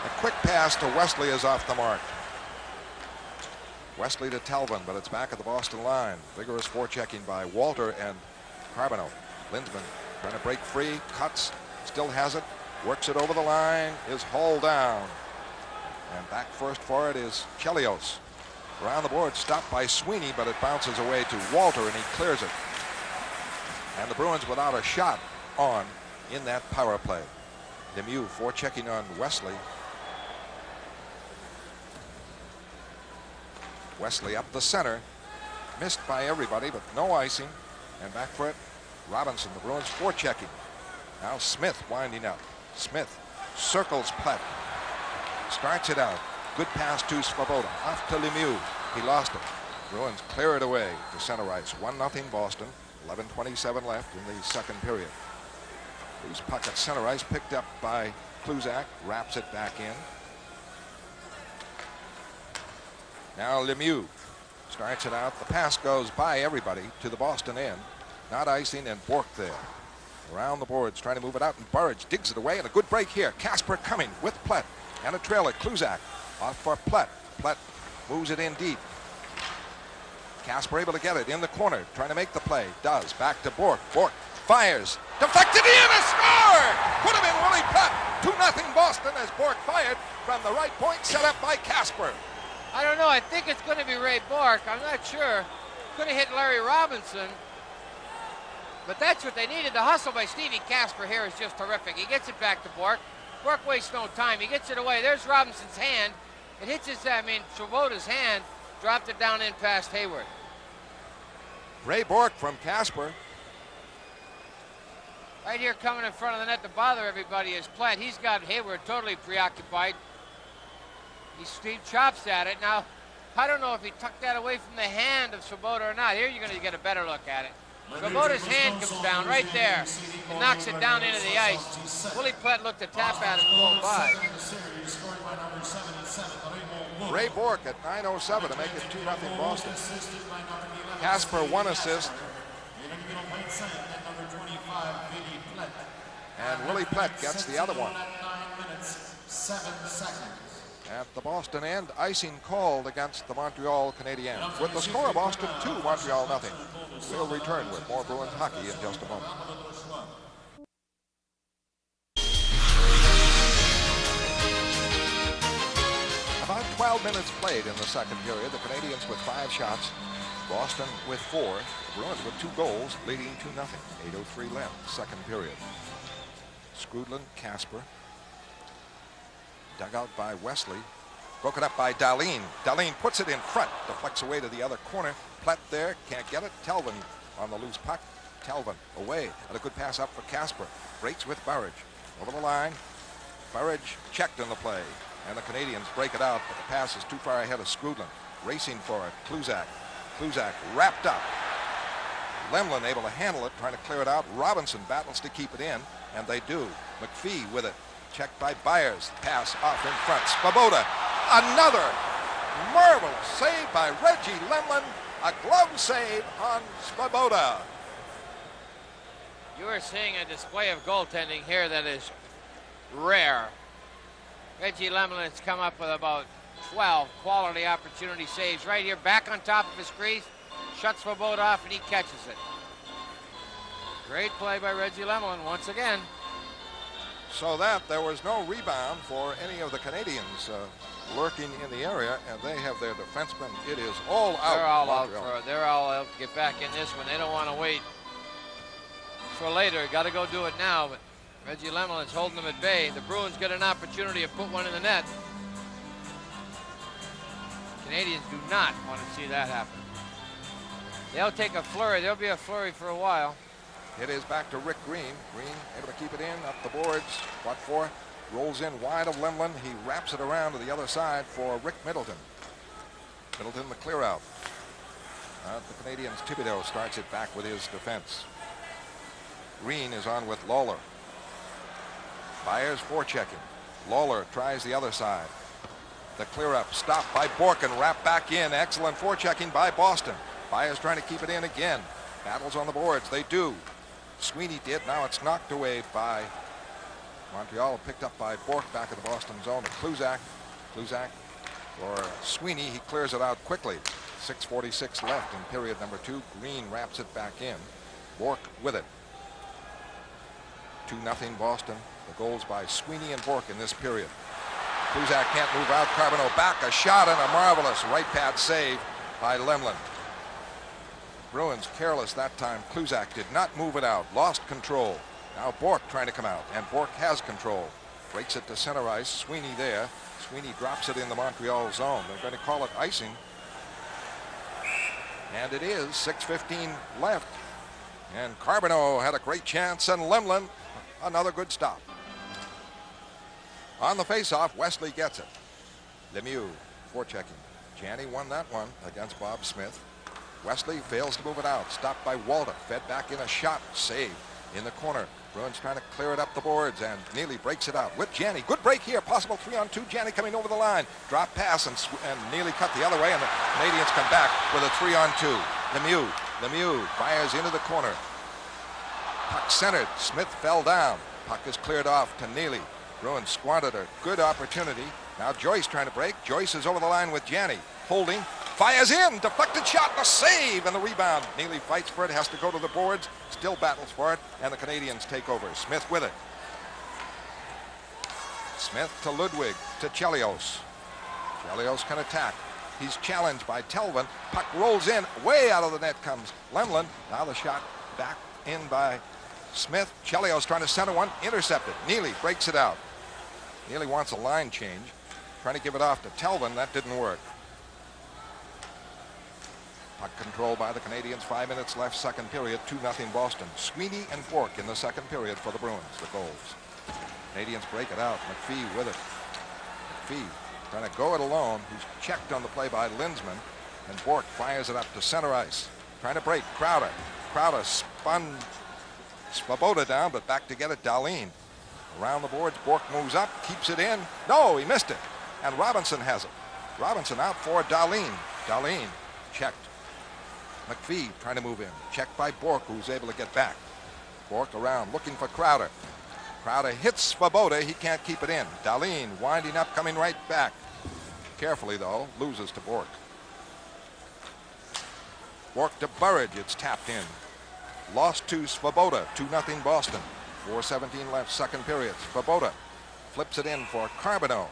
A quick pass to Wesley is off the mark. Wesley to Talvin, but it's back at the Boston line. Vigorous forechecking by Walter and Carbonneau. Lindsman trying to break free. Cuts. Still has it, works it over the line, is hauled down. And back first for it is Chelios. Around the board, stopped by Sweeney, but it bounces away to Walter, and he clears it. And the Bruins without a shot on in that power play. Lemieux forechecking on Wesley. Wesley up the center, missed by everybody, but no icing. And back for it, Robinson. The Bruins forechecking. Now Smith winding up. Smith circles Platt. Starts it out. Good pass to Svoboda. Off to Lemieux. He lost it. Bruins clear it away to center ice. 1-0 Boston. 11:27 left in the second period. Loose puck at center ice picked up by Kluzak. Wraps it back in. Now Lemieux starts it out. The pass goes by everybody to the Boston end. Not icing, and Bourque there. Around the boards, trying to move it out, and Burridge digs it away, and a good break here. Casper coming with Platt, and a trailer. Kluzak off for Platt. Platt moves it in deep. Casper able to get it in the corner, trying to make the play. Does. Back to Bourque. Bourque fires. Deflected in, a score! Could have been Willie Platt. 2-0 Boston as Bourque fired from the right point, set up by Casper. I don't know. I think it's going to be Ray Bourque. I'm not sure. Could have hit Larry Robinson. But that's what they needed. The hustle by Stevie Casper here is just terrific. He gets it back to Bourque. Bourque wastes no time. He gets it away. There's Robinson's hand. It hits Svoboda's hand. Dropped it down in past Hayward. Ray Bourque from Casper. Right here coming in front of the net to bother everybody is Platt. He's got Hayward totally preoccupied. He chops at it. Now, I don't know if he tucked that away from the hand of Svoboda or not. Here you're going to get a better look at it. Svoboda's hand comes down right there and knocks it down into the ice. Willie Platt looked to tap at it going by. Ray Bourque at 9:07 to make it 2-0 Boston. Casper 1 assist. And Willie Plett gets the other one. 9 minutes, 7 seconds. At the Boston end, icing called against the Montreal Canadiens. With the score of Boston 2, Montreal nothing. We'll return with more Bruins hockey in just a moment. About 12 minutes played in the second period. The Canadiens with 5 shots, Boston with 4. The Bruins with 2 goals, leading 2-0. 8:03 left, second period. Skrudland, Casper. Dug out by Wesley. Broken up by Dahlin. Dahlin puts it in front. Deflects away to the other corner. Plett there. Can't get it. Telvin on the loose puck. Telvin away. And a good pass up for Casper. Breaks with Burridge. Over the line. Burridge checked in the play. And the Canadiens break it out, but the pass is too far ahead of Skrudland. Racing for it. Kluzak. Kluzak wrapped up. Lemlin able to handle it, trying to clear it out. Robinson battles to keep it in, and they do. McPhee with it. Checked by Byers. Pass off in front. Svoboda. Another marvelous save by Reggie Lemlin. A glove save on Svoboda. You are seeing a display of goaltending here that is rare. Reggie Lemlin has come up with about 12 quality opportunity saves right here, back on top of his crease, shuts Svoboda off, and he catches it. Great play by Reggie Lemlin once again. So that there was no rebound for any of the Canadiens lurking in the area, and they have their defensemen. It is all out. They're all out to get back in this one. They don't want to wait for later. Got to go do it now, but Reggie Lemlin's holding them at bay. The Bruins get an opportunity to put one in the net. Canadians do not want to see that happen. They'll take a flurry. There'll be a flurry for a while. It is back to Rick Green. Green able to keep it in, up the boards. What for? Rolls in wide of Lemlin. He wraps it around to the other side for Rick Middleton. Middleton the clear out. The Canadiens, Thibodeau starts it back with his defense. Green is on with Lawler. Byers forechecking. Lawler tries the other side. The clear up stopped by Bork and wrapped back in. Excellent forechecking by Boston. Byers trying to keep it in again. Battles on the boards. They do. Sweeney did. Now it's knocked away by Montreal. Picked up by Bork back in the Boston zone. Kluzak. Kluzak for Sweeney. He clears it out quickly. 6:46 left in period number 2. Green wraps it back in. Bork with it. 2-0 Boston. The goals by Sweeney and Bork in this period. Kluzak can't move out. Carbonneau back. A shot and a marvelous right pad save by Lemlin. Bruins careless that time. Kluzak did not move it out. Lost control. Now Bork trying to come out. And Bork has control. Breaks it to center ice. Sweeney there. Sweeney drops it in the Montreal zone. They're going to call it icing. And it is. 6:15 left. And Carbonneau had a great chance. And Lemlin, another good stop. On the faceoff, Wesley gets it. Lemieux forechecking. Janney won that one against Bob Smith. Wesley fails to move it out. Stopped by Walter. Fed back in a shot. Save in the corner. Bruins trying to clear it up the boards, and Neely breaks it out with Janney. Good break here. Possible 3-on-2. Janney coming over the line. Drop pass, and Neely cut the other way, and the Canadiens come back with a 3-on-2. Lemieux fires into the corner. Puck centered. Smith fell down. Puck is cleared off to Neely. Bruins squandered a good opportunity. Now Joyce trying to break. Joyce is over the line with Janney. Holding. Fires in. Deflected shot and a save and the rebound. Neely fights for it. Has to go to the boards. Still battles for it. And the Canadiens take over. Smith with it. Smith to Ludwig. To Chelios. Chelios can attack. He's challenged by Telvin. Puck rolls in. Way out of the net comes Lemlin. Now the shot back in by Smith. Chelios trying to center one. Intercepted. Neely breaks it out. Neely wants a line change. Trying to give it off to Telvin. That didn't work. Puck control by the Canadiens. 5 minutes left, second period. 2-0 Boston. Sweeney and Bork in the second period for the Bruins. The goals. Canadiens break it out. McPhee with it. McPhee trying to go it alone. He's checked on the play by Lindsman. And Bork fires it up to center ice. Trying to break. Crowder. Crowder spun Svoboda down, but back to get it. Dahlin. Around the boards. Bork moves up. Keeps it in. No, he missed it. And Robinson has it. Robinson out for Dahlin. Dahlin checked. McPhee trying to move in. Checked by Bork, who's able to get back. Bork around, looking for Crowder. Crowder hits Svoboda. He can't keep it in. Dahlin winding up, coming right back. Carefully, though, loses to Bork. Bork to Burridge. It's tapped in. Lost to Svoboda. 2-0 Boston. 4:17 left, second period. Svoboda flips it in for Carbonneau.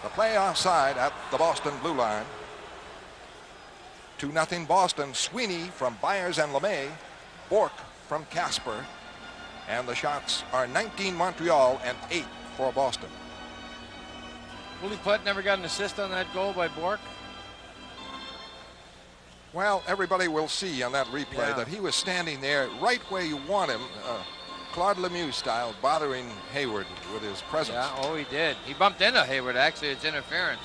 The play offside at the Boston blue line. 2-0 Boston. Sweeney from Byers and LeMay. Bork from Casper. And the shots are 19 Montreal and 8 for Boston. Willie Plett never got an assist on that goal by Bork. Well, everybody will see on that replay that he was standing there right where you want him, Claude Lemieux style, bothering Hayward with his presence. Yeah, oh, he did. He bumped into Hayward, actually. It's interference.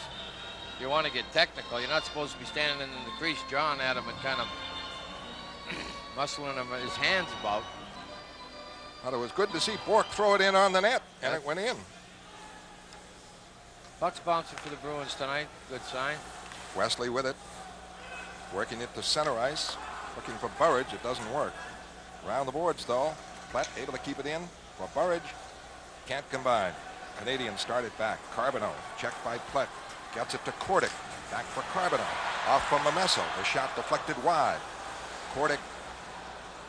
You want to get technical. You're not supposed to be standing in the crease, jawing at him and kind of muscling him his hands about. But it was good to see Bork throw it in on the net, and it went in. Puck's bouncing for the Bruins tonight. Good sign. Wesley with it. Working it to center ice. Looking for Burridge. It doesn't work. Around the boards, though. Plett able to keep it in for Burridge. Can't combine. Canadians start it back. Carbonneau checked by Plett. Gets it to Kordic. Back for Carbonneau. Off from Mamesso. The shot deflected wide. Kordic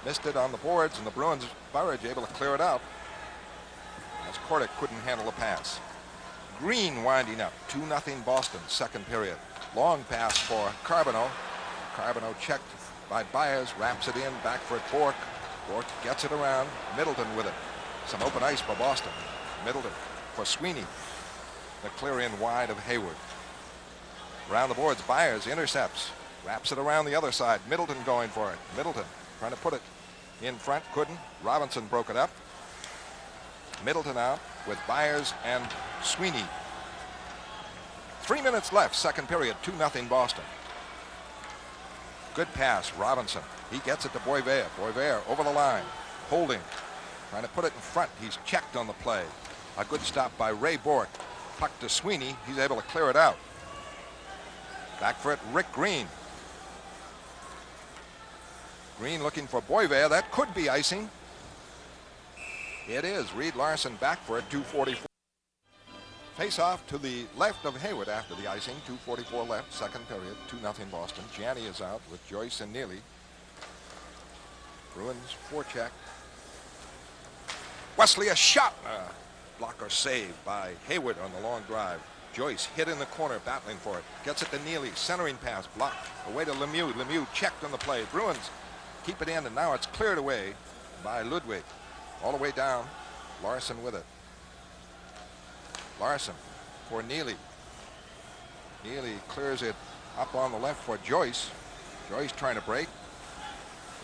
missed it on the boards, and the Bruins, Burridge able to clear it out as Kordic couldn't handle the pass. Green winding up. 2-0 Boston, second period. Long pass for Carbonneau. Carbonneau checked by Byers, wraps it in, back for it, Bork. Bork gets it around. Middleton with it. Some open ice for Boston. Middleton for Sweeney. The clear in wide of Hayward. Around the boards, Byers intercepts. Wraps it around the other side. Middleton going for it. Middleton trying to put it in front. Couldn't. Robinson broke it up. Middleton out with Byers and Sweeney. 3 minutes left, second period. 2-0 Boston. Good pass, Robinson. He gets it to Boisvert. Boisvert over the line. Holding. Trying to put it in front. He's checked on the play. A good stop by Ray Bork. Puck to Sweeney. He's able to clear it out. Back for it, Rick Green. Green looking for Boisvert. That could be icing. It is. Reed Larson back for it. 2:44. Face off to the left of Hayward after the icing. 2:44 left, second period. 2-0 Boston. Janney is out with Joyce and Neely. Bruins forecheck. Wesley a shot. Blocker saved by Hayward on the long drive. Joyce hit in the corner, battling for it. Gets it to Neely. Centering pass blocked. Away to Lemieux. Lemieux checked on the play. Bruins keep it in, and now it's cleared away by Ludwig. All the way down. Larson with it. Larson for Neely. Neely clears it up on the left for Joyce. Joyce trying to break.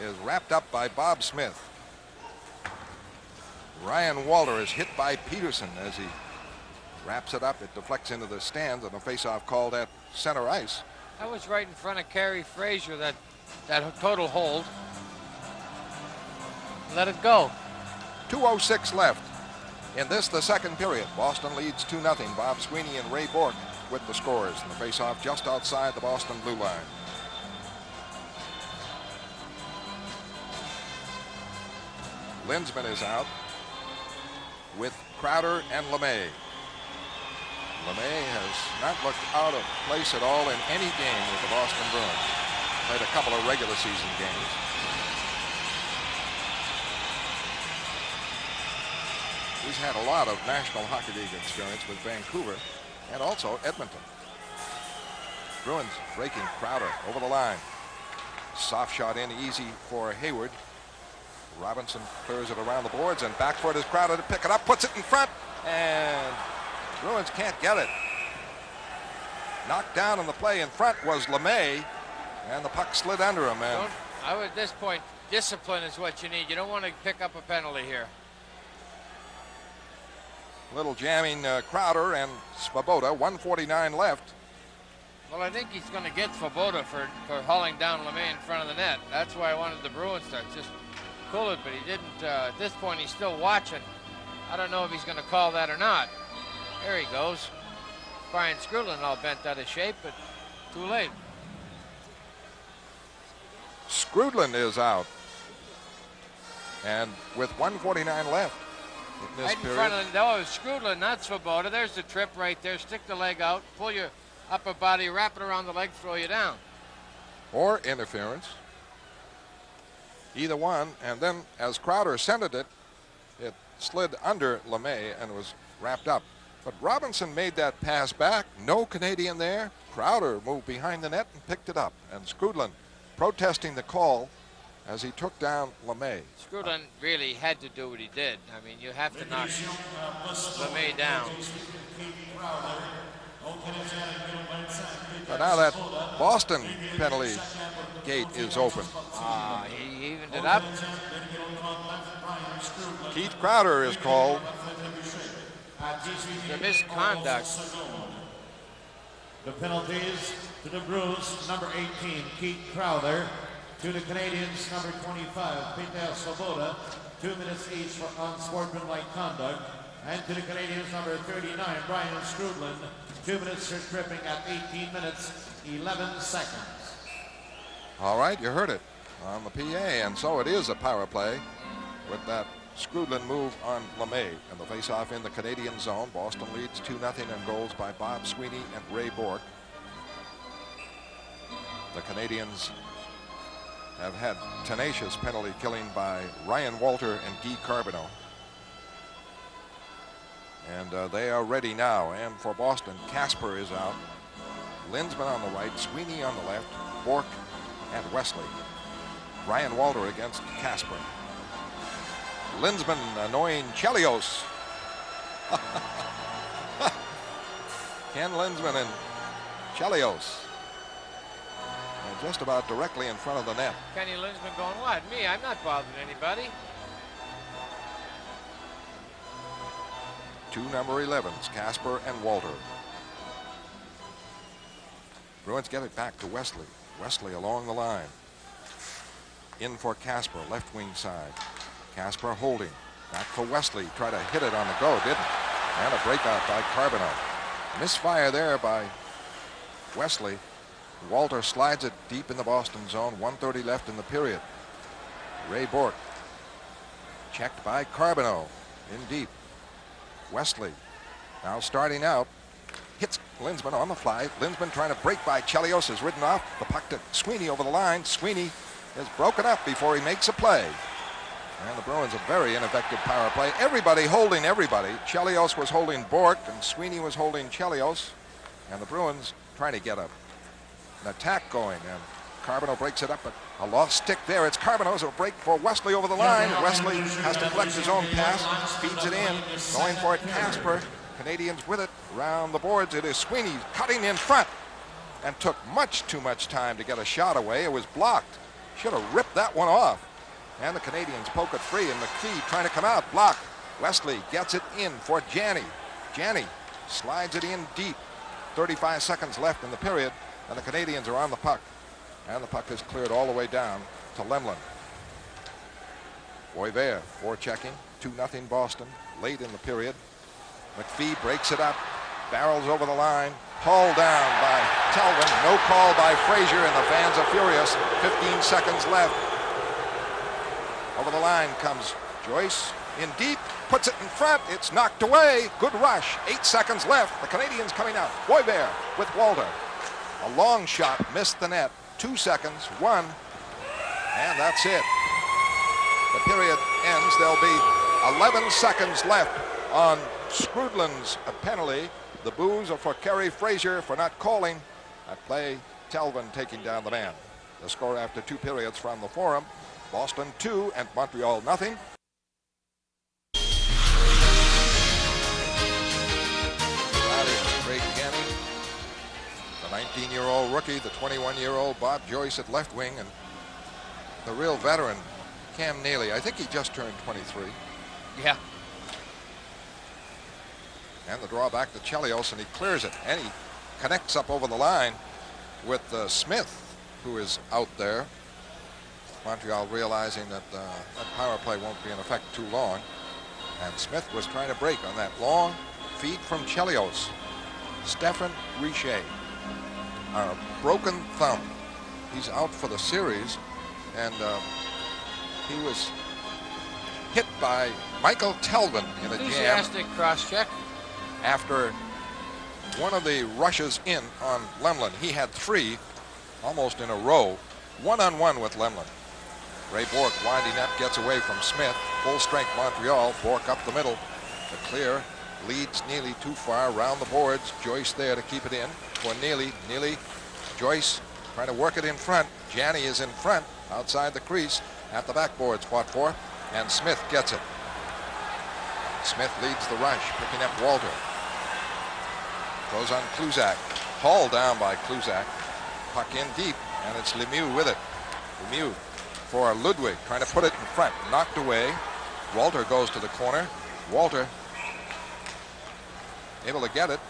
Is wrapped up by Bob Smith. Ryan Walter is hit by Peterson as he wraps it up. It deflects into the stands, and a face-off called at center ice. That was right in front of Carey Fraser, that total hold. Let it go. 2:06 left. In this, the second period. Boston leads 2-0. Bob Sweeney and Ray Bork with the scores. And the face-off just outside the Boston blue line. Linsman is out with Crowder and LeMay. LeMay has not looked out of place at all in any game with the Boston Bruins. Played a couple of regular season games. He's had a lot of National Hockey League experience with Vancouver and also Edmonton. Bruins breaking Crowder over the line. Soft shot in easy for Hayward. Robinson clears it around the boards, and back for it is Crowder to pick it up, puts it in front, and Bruins can't get it. Knocked down on the play in front was LeMay, and the puck slid under him. And At this point, discipline is what you need. You don't want to pick up a penalty here. Little jamming Crowder and Svoboda. 1:49 left. Well, I think he's going to get Svoboda for hauling down LeMay in front of the net. That's why I wanted the Bruins to just pull it, but he didn't. At this point, he's still watching. I don't know if he's going to call that or not. There he goes. Brian Skrudland all bent out of shape, but too late. Skrudland is out. And with 1:49 left, this Right in period. front of the, oh, Skrudland, not Svoboda. There's the trip right there. Stick the leg out, pull your upper body, wrap it around the leg, throw you down. Or interference. Either one. And then as Crowder centered it, it slid under LeMay and was wrapped up. But Robinson made that pass back. No Canadian there. Crowder moved behind the net and picked it up. And Skrudland protesting the call as he took down LeMay. Skrudland really had to do what he did. I mean, you have to knock LeMay down. But now that Boston penalty gate is open. He evened it up. Keith Crowder is called. The misconduct. The penalties to the Bruins, number 18, Keith Crowder. To the Canadiens, number 25, Peter Svoboda. 2 minutes each for unsportsmanlike conduct. And to the Canadiens, number 39, Brian Skrudland. 2 minutes for tripping at 18 minutes, 11 seconds. All right, you heard it on the PA, and so it is a power play with that Skrudland move on LeMay. And the face-off in the Canadian zone. Boston leads 2-0 and goals by Bob Sweeney and Ray Bourque. The Canadians have had tenacious penalty killing by Ryan Walter and Guy Carbonneau. And they are ready now. And for Boston, Casper is out. Lindsman on the right, Sweeney on the left, Bourque and Wesley. Ryan Walter against Casper. Lindsman annoying Chelios. Ken Lindsman and Chelios. And just about directly in front of the net. Kenny Lindsman going, what? Me? I'm not bothering anybody. Two number 11s, Casper and Walter. Bruins get it back to Wesley. Wesley along the line. In for Casper, left wing side. Casper holding. Back for Wesley. Try to hit it on the go, didn't. And a breakout by Carbonneau. Misfire there by Wesley. Walter slides it deep in the Boston zone. 1:30 left in the period. Ray Bourque. Checked by Carbonneau. In deep. Wesley now starting out. Hits Lindsman on the fly. Lindsman trying to break by Chelios is ridden off. The puck to Sweeney over the line. Sweeney is broken up before he makes a play. And the Bruins a very ineffective power play. Everybody holding everybody. Chelios was holding Bourque and Sweeney was holding Chelios. And the Bruins trying to get an attack going. And Carbonneau breaks it up, but a lost stick there. It's Carbonneau's a break for Wesley over the line. Wesley has to collect his own pass, feeds it in, going for it Casper. Canadians with it around the boards. It is Sweeney cutting in front and took much too much time to get a shot away. It was blocked. Should have ripped that one off. And the Canadians poke it free, and McPhee trying to come out, blocked. Wesley gets it in for Janney. Janney slides it in deep. 35 seconds left in the period, and the Canadians are on the puck. And the puck is cleared all the way down to Lemlin. Boisvert forechecking. 2-0 Boston late in the period. McPhee breaks it up, barrels over the line, hauled down by Telvin. No call by Frazier, and the fans are furious. 15 seconds left. Over the line comes Joyce in deep, puts it in front. It's knocked away. Good rush. 8 seconds left. The Canadians coming out. Boisvert with Walter. A long shot missed the net. 2 seconds, 1, and that's it. The period ends. There'll be 11 seconds left on Skrudland's penalty. The boos are for Kerry Frazier for not calling that play. Telvin taking down the man. The score after 2 periods from the Forum. Boston 2 and Montreal 0. That is Craig Janney, the 19-year-old rookie, the 21-year-old Bob Joyce at left wing, and the real veteran Cam Neely. I think he just turned 23. Yeah. And the draw back to Chelios, and he clears it, and he connects up over the line with Smith, who is out there. Montreal realizing that that power play won't be in effect too long. And Smith was trying to break on that long feed from Chelios. Stefan Richer, a broken thumb. He's out for the series, and he was hit by Michael Telvin in a jam Enthusiastic cross-check. after one of the rushes in on Lemlin. He had 3 almost in a row, one-on-one with Lemlin. Ray Bourque winding up, gets away from Smith. Full strength Montreal. Bourque up the middle. The clear leads Neely too far around the boards. Joyce there to keep it in for Neely. Neely, Joyce trying to work it in front. Janney is in front outside the crease at the backboards fought for, and Smith gets it. Smith leads the rush, picking up Walter. Goes on Kluzak. Hauled down by Kluzak. Puck in deep, and it's Lemieux with it. Lemieux for Ludwig, trying to put it in front. Knocked away. Walter goes to the corner. Walter able to get it.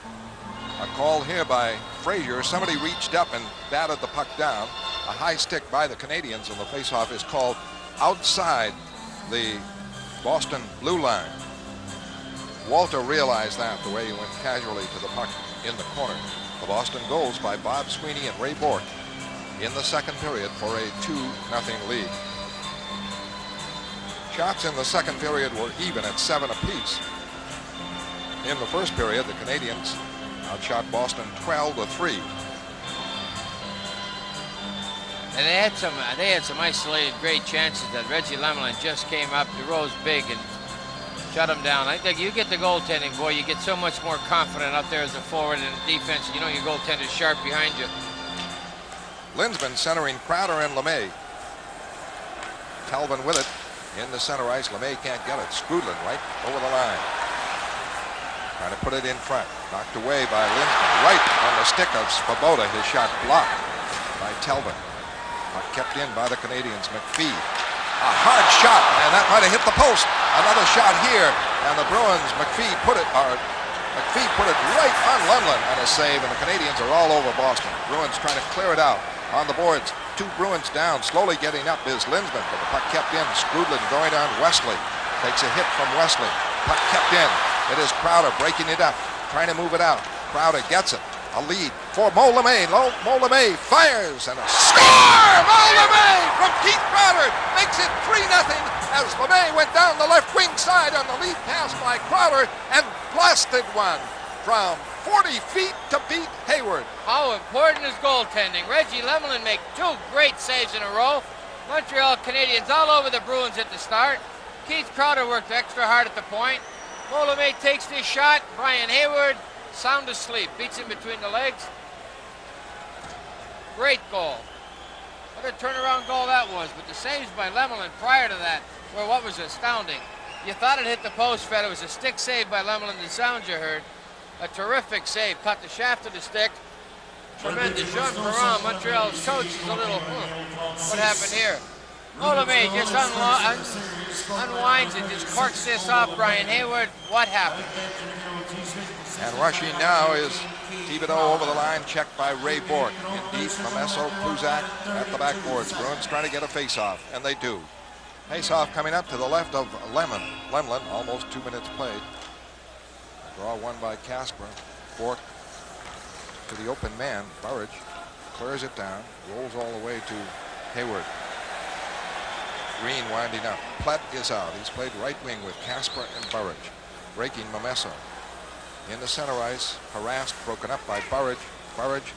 A call here by Frazier. Somebody reached up and batted the puck down. A high stick by the Canadiens, and the faceoff is called outside the Boston blue line. Walter realized that the way he went casually to the puck in the corner. The Boston goals by Bob Sweeney and Ray Bourque in the second period for a 2-0 lead. Shots in the second period were even at 7 apiece. In the first period, the Canadiens outshot Boston 12-3. And they had some isolated great chances that Reggie Lemelin just came up, he rose big and shut him down. I think you get the goaltending, boy, you get so much more confident up there as a forward and defense. You know your goaltender's sharp behind you. Linsman centering Crowder and LeMay. Telvin with it in the center ice. LeMay can't get it. Skrudlin right over the line. Trying to put it in front. Knocked away by Linsman. Right on the stick of Svoboda. His shot blocked by Telvin. Puck kept in by the Canadiens. McPhee. A hard shot, and that might have hit the post. Another shot here, and the Bruins, McPhee put it right on Lemlin on a save, and the Canadiens are all over Boston. Bruins trying to clear it out on the boards. 2 Bruins down. Slowly getting up is Linsman, but the puck kept in. Skrudlin going on Wesley. Takes a hit from Wesley. Puck kept in. It is Crowder breaking it up, trying to move it out. Crowder gets it. A lead for Mo LeMay. Mo LeMay fires and a score! Mo LeMay from Keith Crowder makes it 3-0 as LeMay went down the left wing side on the lead pass by Crowder and blasted one from 40 feet to beat Hayward. How important is goaltending? Reggie Lemelin make 2 great saves in a row. Montreal Canadiens all over the Bruins at the start. Keith Crowder worked extra hard at the point. Mo LeMay takes this shot. Brian Hayward, sound asleep, beats him between the legs. Great goal. What a turnaround goal that was. But the saves by Lemelin prior to that were what was astounding. You thought it hit the post, Fred. It was a stick save by Lemelin, the sound you heard. A terrific save. Caught the shaft of the stick. Tremendous. Jean Perron, Montreal's coach, is a little, what happened here? Mo LeMay just unwinds and just corks this off Brian Hayward. What happened? And rushing now is Thibodeau over the line, checked by Ray Bourque. In deep, Momesso, Kluzak at the backboards. Bruins trying to get a face-off, and they do. Face-off coming up to the left of Lemlin, almost 2 minutes played. Draw won by Casper. Bourque to the open man. Burridge clears it down, rolls all the way to Hayward. Green winding up. Plett is out. He's played right wing with Casper and Burridge. Breaking Momesso. In the center ice, harassed, broken up by Burridge. Burridge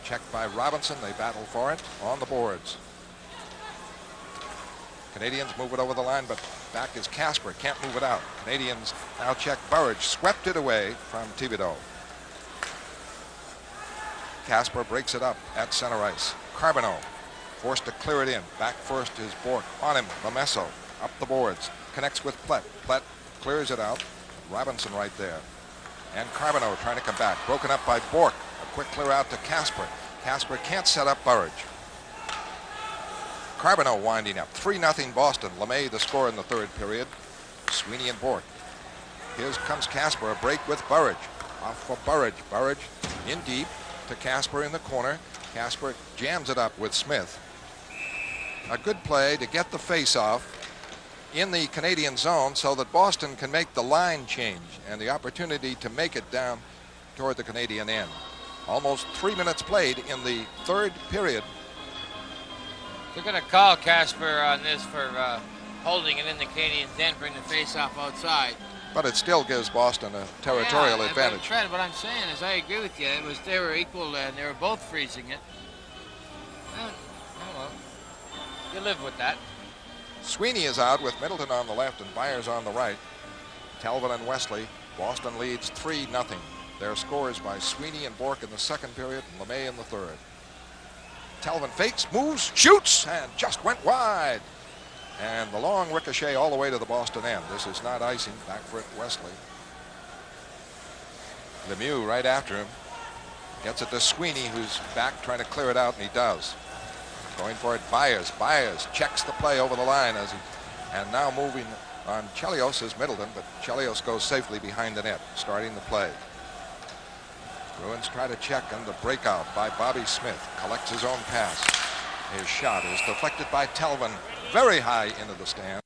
checked by Robinson. They battle for it on the boards. Canadiens move it over the line, but back is Casper. Can't move it out. Canadiens now check Burridge. Swept it away from Thibodeau. Casper breaks it up at center ice. Carbonneau forced to clear it in. Back first is Bourque. On him, Momesso. Up the boards. Connects with Plett. Plett clears it out. Robinson right there. And Carbonneau trying to come back. Broken up by Bourque. A quick clear out to Casper. Casper can't set up Burridge. Carbonneau winding up. 3-0 Boston. LeMay the score in the third period. Sweeney and Bourque. Here comes Casper. A break with Burridge. Off for Burridge. Burridge in deep to Casper in the corner. Casper jams it up with Smith. A good play to get the face-off in the Canadian zone so that Boston can make the line change and the opportunity to make it down toward the Canadian end. Almost 3 minutes played in the third period. They're going to call Casper on this for holding it in the Canadiens' end, bring the face-off outside. But it still gives Boston a territorial advantage. But what I'm saying is, I agree with you. They were equal, and they were both freezing it. Well, you live with that. Sweeney is out with Middleton on the left and Byers on the right. Talbot and Wesley. Boston leads 3-0. Their scores by Sweeney and Bourque in the second period and LeMay in the third. Talbot fakes, moves, shoots, and just went wide. And the long ricochet all the way to the Boston end. This is not icing. Back for it, Wesley. Lemieux right after him. Gets it to Sweeney, who's back trying to clear it out, and he does. Going for it, Byers. Byers checks the play over the line and now moving on Chelios is Middleton, but Chelios goes safely behind the net, starting the play. Bruins try to check, and the breakout by Bobby Smith collects his own pass. His shot is deflected by Talvin very high into the stand.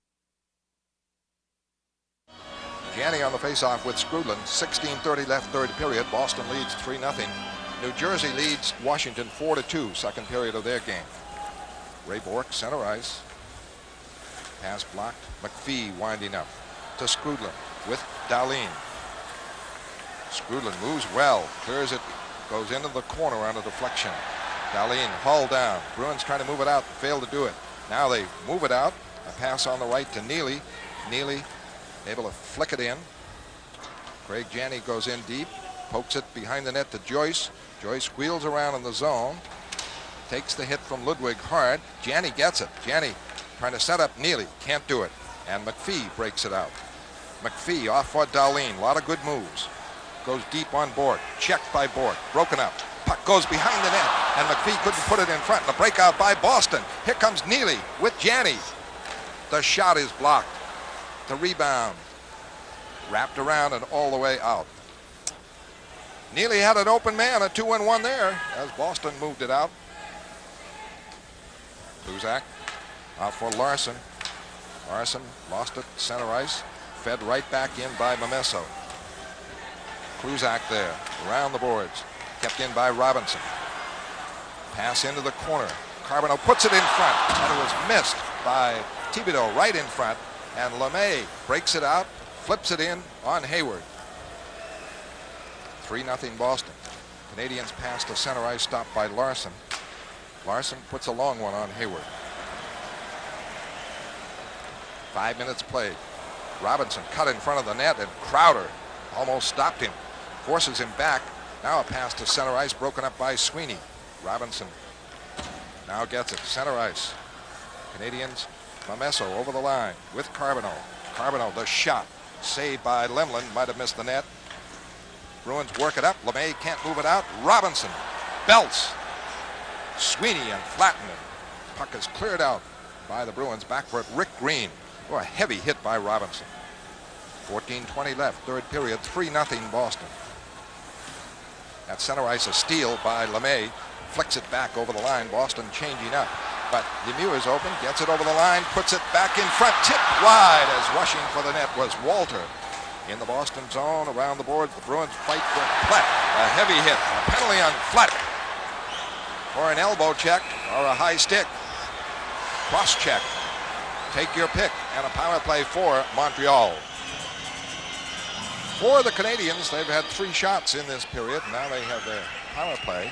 Janney on the faceoff with Skrudland. 16:30 left, third period. Boston leads 3-0. New Jersey leads Washington 4-2, second period of their game. Ray Bourque, center ice. Pass blocked. McPhee winding up to Skrudland with Dahlin. Skrudland moves well, clears it, goes into the corner on a deflection. Dahlin hauled down. Bruins trying to move it out, failed to do it. Now they move it out. A pass on the right to Neely. Neely able to flick it in. Craig Janney goes in deep, pokes it behind the net to Joyce. Joyce wheels around in the zone, takes the hit from Ludwig hard. Janney gets it. Janney trying to set up Neely, can't do it. And McPhee breaks it out. McPhee off for Dahlin, a lot of good moves. Goes deep on Bourque, checked by Bourque, broken up. Puck goes behind the net, and McPhee couldn't put it in front. The breakout by Boston. Here comes Neely with Janney. The shot is blocked. The rebound wrapped around and all the way out. Neely had an open man, a 2-1 there as Boston moved it out. Kluzak out for Larson. Larson lost it center ice, fed right back in by Momesso. Kluzak there around the boards, kept in by Robinson. Pass into the corner. Carbonneau puts it in front, and it was missed by Thibodeau right in front, and LeMay breaks it out, flips it in on Hayward. 3-0 Boston. Canadiens pass to center ice, stopped by Larson. Larson puts a long one on Hayward. 5 minutes played. Robinson cut in front of the net, and Crowder almost stopped him. Forces him back. Now a pass to center ice, broken up by Sweeney. Robinson now gets it. Center ice. Canadiens, Momesso over the line with Carbonneau. Carbonneau, the shot. Saved by Lemlin. Might have missed the net. Bruins work it up. LeMay can't move it out. Robinson belts Sweeney and flatten it. Puck is cleared out by the Bruins. Back for it, Rick Green. Oh, a heavy hit by Robinson. 14:20 left, third period, 3-0 Boston. At center ice, a steal by LeMay. Flicks it back over the line. Boston changing up. But Lemieux is open, gets it over the line, puts it back in front, tipped wide as rushing for the net was Walter. In the Boston zone, around the boards, the Bruins fight for Platt. A heavy hit, a penalty on Platt for an elbow check or a high stick. Cross check. Take your pick, and a power play for Montreal. For the Canadiens, they've had 3 shots in this period. Now they have their power play.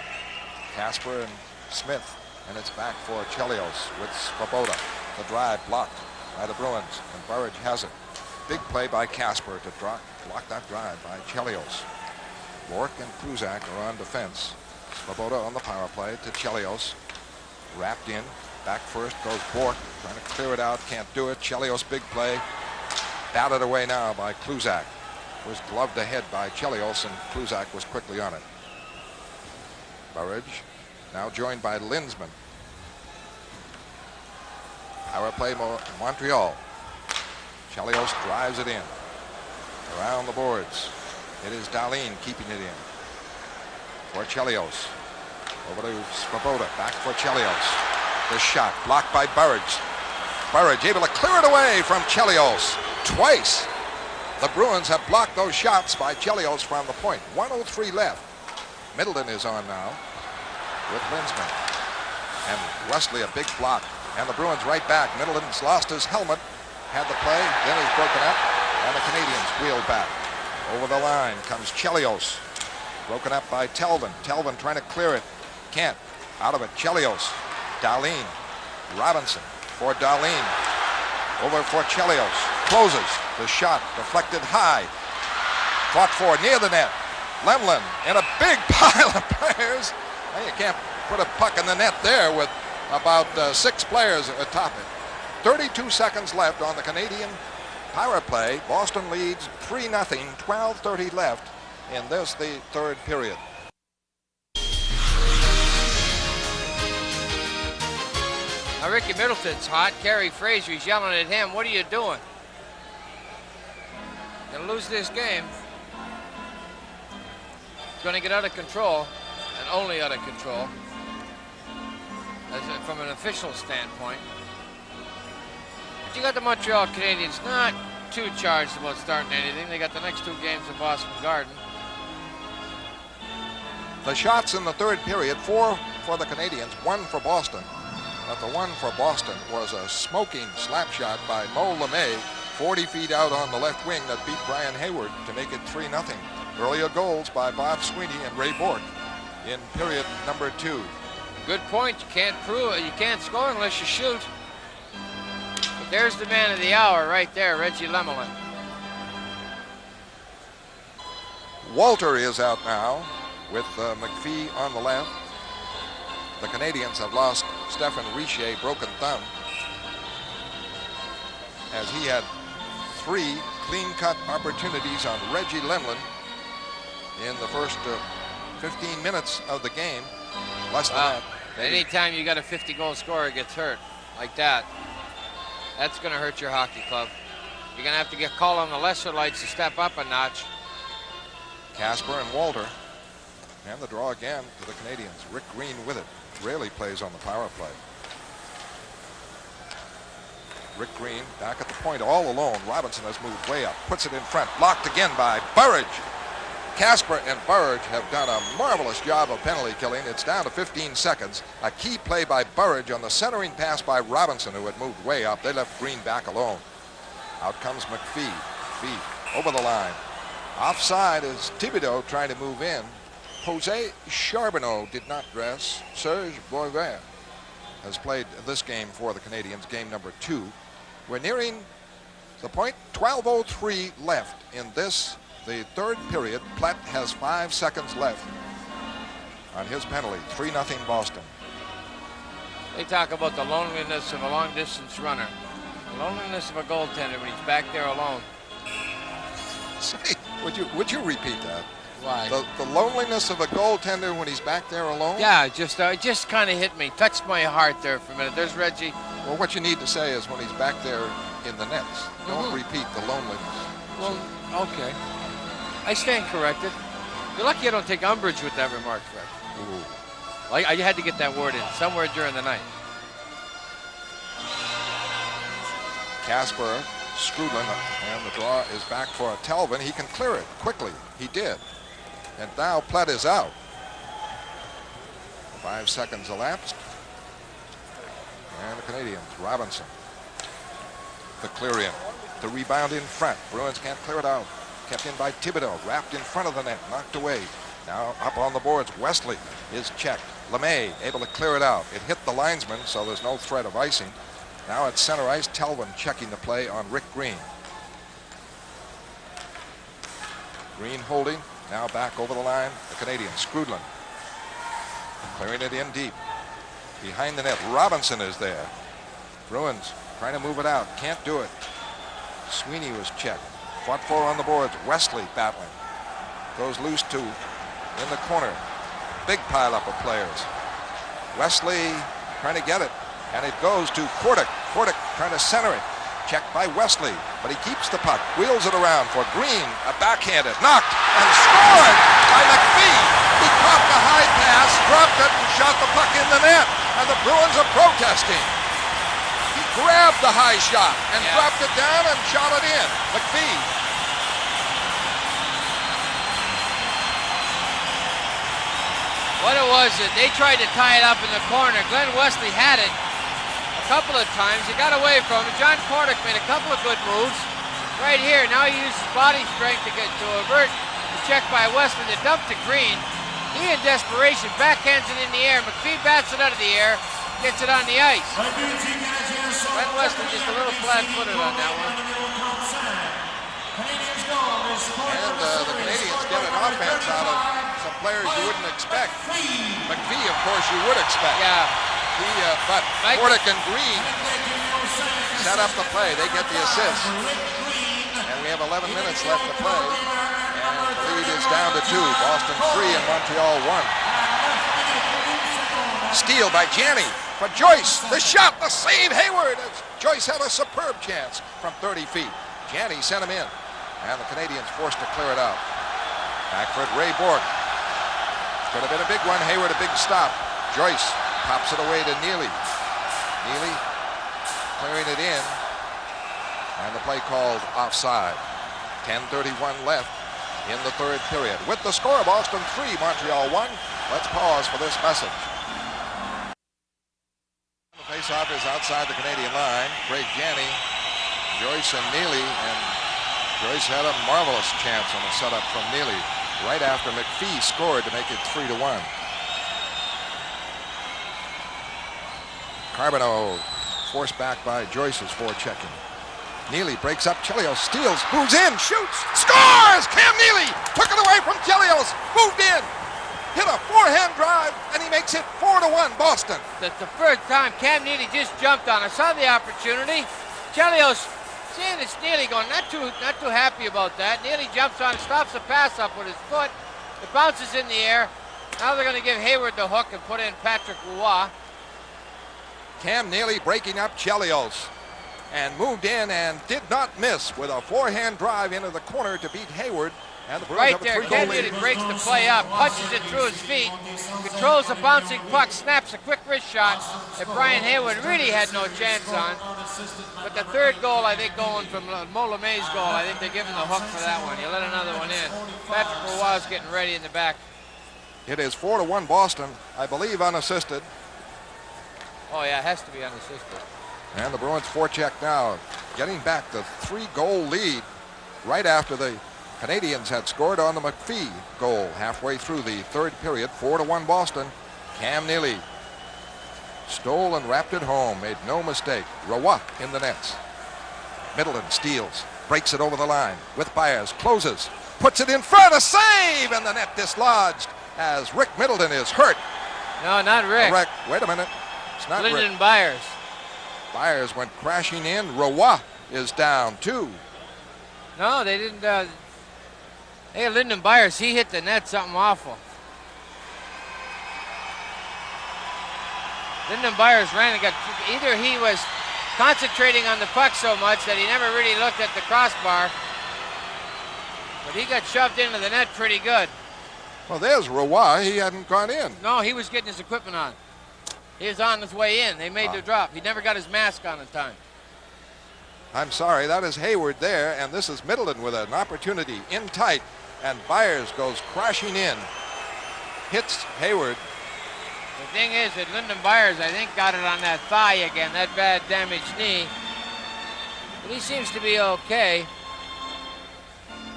Casper and Smith, and it's back for Chelios with Svoboda. The drive blocked by the Bruins, and Burridge has it. Big play by Casper to block that drive by Chelios. Bourque and Kluzak are on defense. Svoboda on the power play to Chelios. Wrapped in. Back first goes Bourque, trying to clear it out, can't do it. Chelios, big play. Batted away now by Kluzak. Was gloved ahead by Chelios, and Kluzak was quickly on it. Burridge now joined by Linsman. Power play Montreal. Chelios drives it in. Around the boards. It is Dahlin keeping it in. For Chelios. Over to Svoboda. Back for Chelios. The shot blocked by Burridge. Burridge able to clear it away from Chelios. Twice. The Bruins have blocked those shots by Chelios from the point. 1:03 left. Middleton is on now with Linsman. And Wesley a big block. And the Bruins right back. Middleton's lost his helmet. had the play, then is broken up, and the Canadiens wheel back. Over the line comes Chelios. Broken up by Telvin. Telvin trying to clear it. Can't. Out of it, Chelios. Dahlin. Robinson for Dahlin. Over for Chelios. Closes. The shot deflected high. Fought for near the net. Lemlin and a big pile of players. Well, you can't put a puck in the net there with about 6 players atop it. 32 seconds left on the Canadian power play. Boston leads 3-0, 12:30 left in this, the third period. Now Ricky Middleton's hot. Kerry Fraser's yelling at him, what are you doing? Gonna lose this game. It's gonna get out of control, and only out of control, from an official standpoint. But you got the Montreal Canadiens not too charged about starting anything. They got the next 2 games in Boston Garden. The shots in the third period, 4 for the Canadiens, 1 for Boston. But the one for Boston was a smoking slap shot by Mo LeMay, 40 feet out on the left wing that beat Brian Hayward to make it 3-0. Earlier goals by Bob Sweeney and Ray Bourque in period number 2. Good point. You can't prove it. You can't score unless you shoot. But there's the man of the hour right there, Reggie Lemelin. Walter is out now with McPhee on the left. The Canadiens have lost Stephen Richer, broken thumb, as he had 3 clean-cut opportunities on Reggie Lemelin in the first 15 minutes of the game. Less than that. Anytime you got a 50-goal scorer gets hurt like that, that's going to hurt your hockey club. You're going to have to get called on the lesser lights to step up a notch. Casper and Walter. And the draw again to the Canadiens. Rick Green with it. Rarely plays on the power play. Rick Green back at the point all alone. Robinson has moved way up. Puts it in front. Blocked again by Burridge. Casper and Burridge have done a marvelous job of penalty killing. It's down to 15 seconds. A key play by Burridge on the centering pass by Robinson, who had moved way up. They left Green back alone. Out comes McPhee. McPhee over the line. Offside is Thibodeau trying to move in. Jose Charbonneau did not dress. Serge Boivin has played this game for the Canadiens, game number 2. We're nearing the point. 12:03 left in this, the third period. Platt has 5 seconds left on his penalty. 3-0 Boston. They talk about the loneliness of a long-distance runner. The loneliness of a goaltender when he's back there alone. Say, would you repeat that? Why? The loneliness of a goaltender when he's back there alone? Yeah, it just kind of hit me. Touched my heart there for a minute. There's Reggie. Well, what you need to say is when he's back there in the nets. Don't repeat the loneliness. Well, okay. I stand corrected. You're lucky I don't take umbrage with that remark, Fred. Ooh. I had to get that word in somewhere during the night. Casper, Strudlin, and the draw is back for Telvin. He can clear it quickly. He did. And now Platt is out. 5 seconds elapsed. And the Canadiens, Robinson. The clear in. The rebound in front. Bruins can't clear it out. Kept in by Thibodeau. Wrapped in front of the net. Knocked away. Now up on the boards. Wesley is checked. LeMay able to clear it out. It hit the linesman, so there's no threat of icing. Now at center ice, Telvin checking the play on Rick Green. Green holding. Now back over the line. The Canadiens. Strudlin. Clearing it in deep. Behind the net. Robinson is there. Bruins trying to move it out. Can't do it. Sweeney was checked. Fought for on the boards. Wesley battling. Goes loose two in the corner. Big pileup of players. Wesley trying to get it. And it goes to Kordic. Kordic trying to center it. Checked by Wesley. But he keeps the puck. Wheels it around for Green. A backhanded. Knocked and scored by McPhee. He caught the high pass, dropped it, and shot the puck in the net. And the Bruins are protesting. He grabbed the high shot and dropped it down and shot it in. McPhee. What it was, they tried to tie it up in the corner. Glenn Wesley had it. A couple of times. He got away from it. John Kordick made a couple of good moves. Right here, now he uses body strength to avert the check by Westman to dump to Green. He, in desperation, backhands it in the air. McPhee bats it out of the air, gets it on the ice. Glenn Westman just a little flat-footed on that one. And the Canadians get an offense out of some players you wouldn't expect. McPhee, of course, you would expect. Yeah. But Kordick and Green set up the play. They get the assist. And we have 11 minutes left to play. And the lead is down to 2. Boston 3 and Montreal 1. Steal by Janney for Joyce. The shot, the save, Hayward. Joyce had a superb chance from 30 feet. Janney sent him in. And the Canadians forced to clear it out. Back for it, Ray Borg. Could have been a big one. Hayward a big stop. Joyce pops it away to Neely. Neely clearing it in. And the play called offside. 10:31 left in the third period. With the score, Boston 3, Montreal 1. Let's pause for this message. The faceoff is outside the Canadian line. Craig Janney, Joyce and Neely. And Joyce had a marvelous chance on the setup from Neely right after McPhee scored to make it 3-1. Carbonneau forced back by Joyce's forechecking. Neely breaks up Chelios, steals, moves in, shoots, scores! Cam Neely took it away from Chelios, moved in, hit a forehand drive, and he makes it 4-1 Boston. That's the first time Cam Neely just jumped on. I saw the opportunity. Chelios seeing it's Neely going, not too happy about that. Neely jumps on, stops the pass up with his foot. It bounces in the air. Now they're going to give Hayward the hook and put in Patrick Roy. Cam Neely breaking up Chelios and moved in and did not miss with a forehand drive into the corner to beat Hayward. And the Bruins Right have a there, 3-goal Cam lead. Neely breaks the play up, punches it through his feet, controls the bouncing puck, snaps a quick wrist shot that Brian Hayward really had no chance on. But the third goal, I think, going from Mo LeMay's goal, I think they're giving the hook for that one. You let another one in. Patrick Roy's getting ready in the back. It is 4-1 Boston, I believe unassisted. Oh yeah, it has to be unassisted. And the Bruins forecheck now, getting back the 3-goal lead right after the Canadians had scored on the McPhee goal halfway through the third period. 4-1 Boston. Cam Neely stole and wrapped it home, made no mistake. Roy in the nets. Middleton steals, breaks it over the line with Byers, closes, puts it in front, a save, and the net dislodged as Rick Middleton is hurt. No, not Rick. Wait a minute. It's not Lyndon Rick. Byers. Byers went crashing in. Roy is down too. No, they didn't. Hey, Lyndon Byers, he hit the net something awful. Lyndon Byers ran and got, either he was concentrating on the puck so much that he never really looked at the crossbar, but he got shoved into the net pretty good. Well, there's Roy. He hadn't gone in. No, he was getting his equipment on. He was on his way in. They made the drop. He never got his mask on in time. I'm sorry, that is Hayward there, and this is Middleton with an opportunity in tight, and Byers goes crashing in, hits Hayward. The thing is that Lyndon Byers, I think, got it on that thigh again, that bad damaged knee. But he seems to be okay.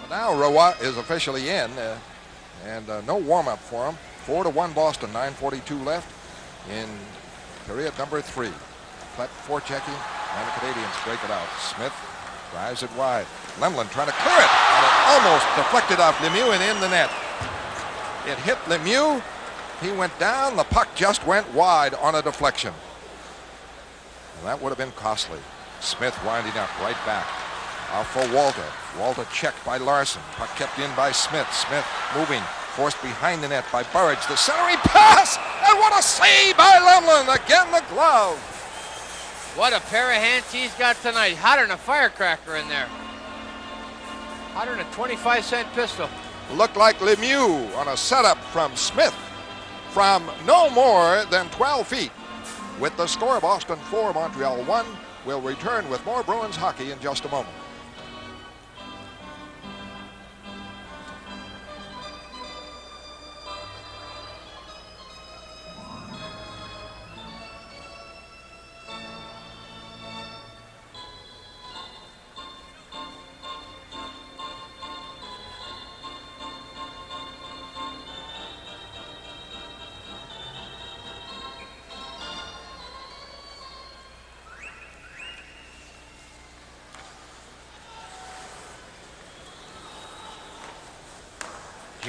Well, now Roy is officially in, and no warm-up for him. 4-1 Boston, 9:42 left in period number 3. Klett forechecking, and the Canadians break it out. Smith drives it wide. Lemlin trying to clear it, and it almost deflected off Lemieux and in the net. It hit Lemieux. He went down. The puck just went wide on a deflection. And that would have been costly. Smith winding up right back. Out for Walter. Walter checked by Larson. Puck kept in by Smith. Smith moving. Forced behind the net by Burridge. The centering pass! And what a save by Lemlin! Again the glove. What a pair of hands he's got tonight. Hotter than a firecracker in there. Hotter than a 25-cent pistol. Looked like Lemieux on a setup from Smith from no more than 12 feet. With the score, Boston 4, Montreal 1. We'll return with more Bruins hockey in just a moment.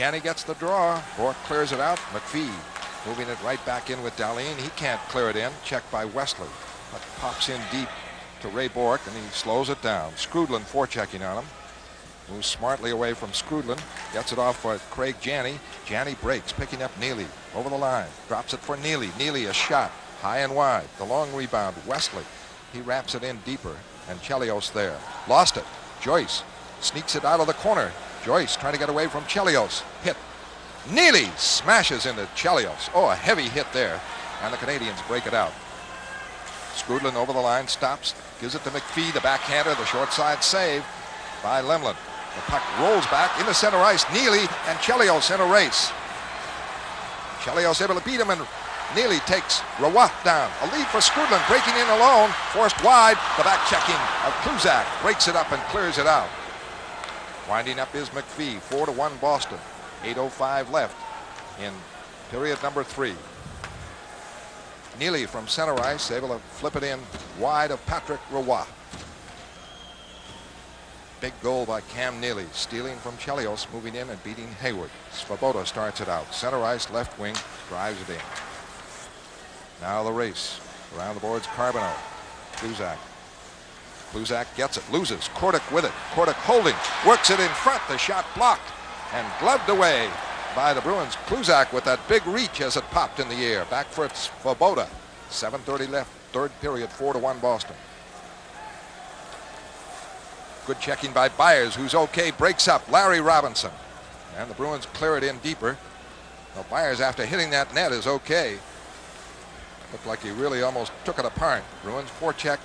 Janney gets the draw. Bork clears it out. McPhee moving it right back in with Dahlin. He can't clear it in. Checked by Wesley. But pops in deep to Ray Bork, and he slows it down. Skrudlin forechecking on him. Moves smartly away from Skrudlin. Gets it off for Craig Janney. Janney breaks, picking up Neely. Over the line. Drops it for Neely. Neely a shot. High and wide. The long rebound. Wesley. He wraps it in deeper. And Chelios there. Lost it. Joyce sneaks it out of the corner. Joyce trying to get away from Chelios. Hit. Neely smashes into Chelios. Oh, a heavy hit there. And the Canadiens break it out. Skrudlin over the line. Stops. Gives it to McPhee. The backhander. The short side save by Lemlin. The puck rolls back into center ice. Neely and Chelios in a race. Chelios able to beat him, and Neely takes Roy down. A lead for Skrudlin, breaking in alone. Forced wide. The back checking of Kluzak. Breaks it up and clears it out. Winding up is McPhee. 4-1 Boston. 8:05 left in period number 3. Neely from center ice, able to flip it in wide of Patrick Roy. Big goal by Cam Neely, stealing from Chelios, moving in and beating Hayward. Svoboda starts it out. Center ice, left wing, drives it in. Now the race. Around the boards, Carbonneau. Kluzak. Kluzak gets it, loses. Kordic with it. Kordic holding, works it in front. The shot blocked and gloved away by the Bruins. Kluzak with that big reach as it popped in the air. Back for Svoboda. 7:30 left, third period, 4-1 Boston. Good checking by Byers, who's okay, breaks up. Larry Robinson. And the Bruins clear it in deeper. Well, Byers, after hitting that net, is okay. Looked like he really almost took it apart. Bruins forecheck,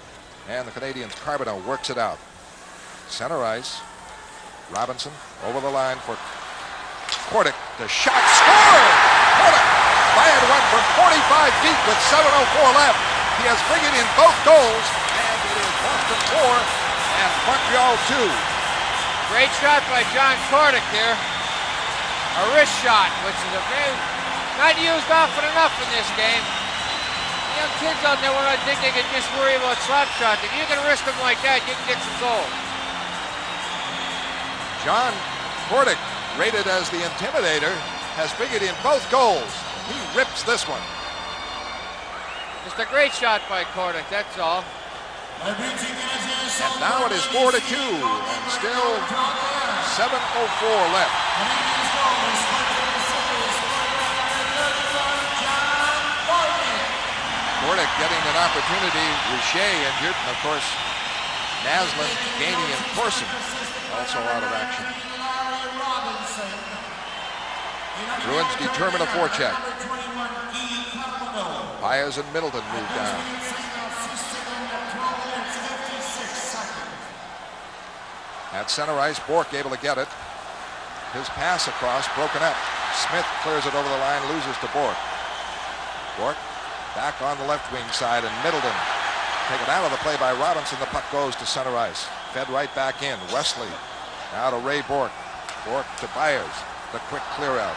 and the Canadiens' Carbonneau works it out. Center ice. Robinson over the line for Kordic. The shot scored! Kordic fired one from 45 feet with 7:04 left. He has bringing in both goals, and it is Boston 4 and Montreal 2. Great shot by John Kordic here. A wrist shot, which is not used often enough in this game. Young kids out there, I think they can just worry about slap shots. If you can wrist them like that, you can get some goals. John Kordic, rated as the intimidator, has figured in both goals. He rips this one. Just a great shot by Kordic, that's all. And now it is 4-2, and still 7:04 left. Kordic getting an opportunity. Richer injured, and of course, Naslin, Gainey, and Corson also out of action. Bruins determine a forecheck. Byers and Middleton move down. At center ice, Bork able to get it. His pass across, broken up. Smith clears it over the line, loses to Bork. Bork back on the left wing side, and Middleton taken out of the play by Robinson. The puck goes to center ice. Fed right back in. Wesley now to Ray Bork. Bork to Byers. The quick clear out.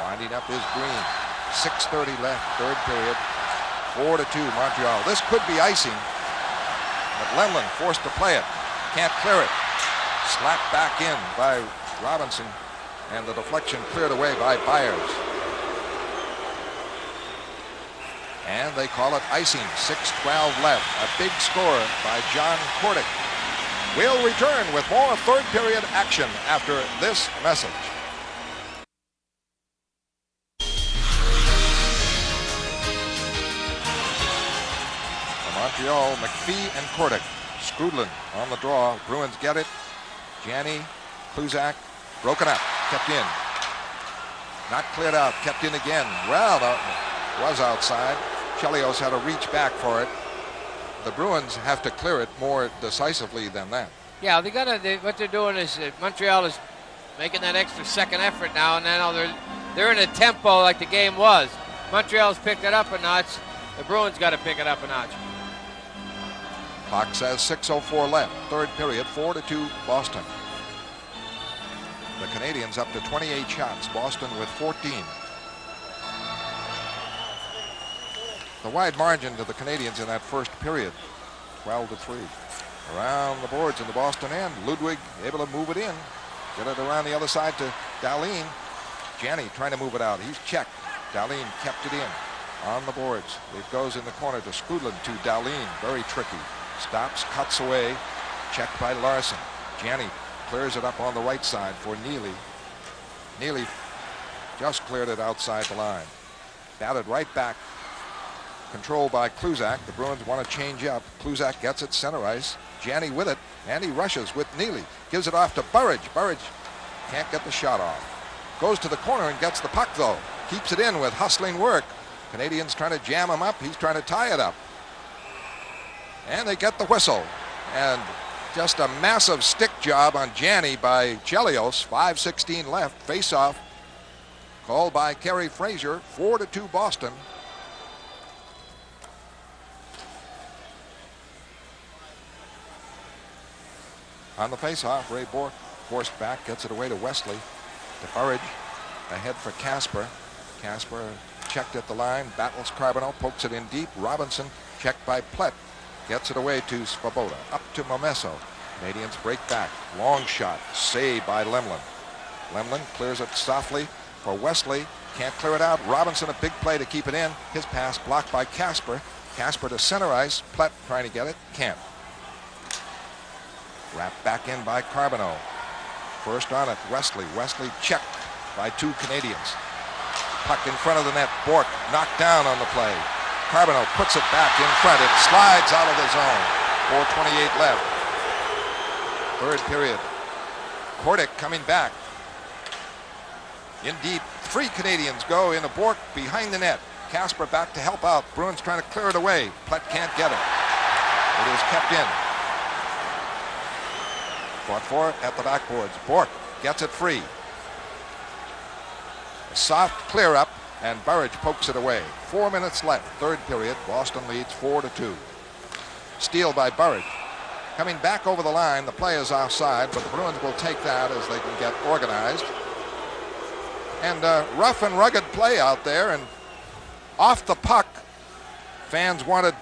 Winding up is Green. 6:30 left, third period. 4-2 Montreal. This could be icing, but Lemlin forced to play it. Can't clear it. Slapped back in by Robinson, and the deflection cleared away by Byers. And they call it icing. 6:12 left. A big score by John Kordic. We'll return with more third period action after this message. From Montreal, McPhee and Kordic. Skrudlin on the draw. Bruins get it. Janney, Kluzak, broken up, kept in. Not cleared out, kept in again. Well, that was outside. Chelios had to reach back for it. The Bruins have to clear it more decisively than that. Yeah, what they're doing is Montreal is making that extra second effort now, and now they're in a tempo like the game was. Montreal's picked it up a notch. The Bruins got to pick it up a notch. Clock says 6:04 left. Third period, 4-2 Boston. The Canadiens up to 28 shots. Boston with 14. The wide margin to the Canadiens in that first period, 12-3. Around the boards in the Boston end. Ludwig able to move it in. Get it around the other side to Dahlin. Janney trying to move it out. He's checked. Dahlin kept it in. On the boards. It goes in the corner to Skrudland, to Dahlin. Very tricky. Stops, cuts away. Checked by Larson. Janney clears it up on the right side for Neely. Neely just cleared it outside the line. Batted right back. Controlled by Kluzak. The Bruins want to change up. Kluzak gets it center ice. Janney with it, and he rushes with Neely. Gives it off to Burridge. Burridge can't get the shot off. Goes to the corner and gets the puck, though. Keeps it in with hustling work. Canadians trying to jam him up. He's trying to tie it up. And they get the whistle. And just a massive stick job on Janney by Chelios. 5:16 left. Face-off called by Kerry Fraser. 4-2 Boston. On the face-off, Ray Bourque forced back, gets it away to Wesley. To Burridge, ahead for Casper. Casper checked at the line, battles Carbonell, pokes it in deep. Robinson checked by Plett, gets it away to Svoboda. Up to Momesso. Canadians break back. Long shot, saved by Lemlin. Lemlin clears it softly for Wesley. Can't clear it out. Robinson, a big play to keep it in. His pass blocked by Casper. Casper to center ice. Plett trying to get it. Can't. Wrapped back in by Carbonell. First on it, Wesley. Wesley checked by two Canadians. Puck in front of the net. Bourque knocked down on the play. Carbonell puts it back in front. It slides out of the zone. 4:28 left. Third period. Kordic coming back. In deep. Three Canadians go into Bourque behind the net. Casper back to help out. Bruins trying to clear it away. Plett can't get it. It is kept in. Fought for it at the backboards. Bourque gets it free. A soft clear up, and Burridge pokes it away. 4 minutes left, third period. Boston leads 4-2. Steal by Burridge. Coming back over the line, the play is offside, but the Bruins will take that as they can get organized. And rough and rugged play out there, and off the puck, fans wanted,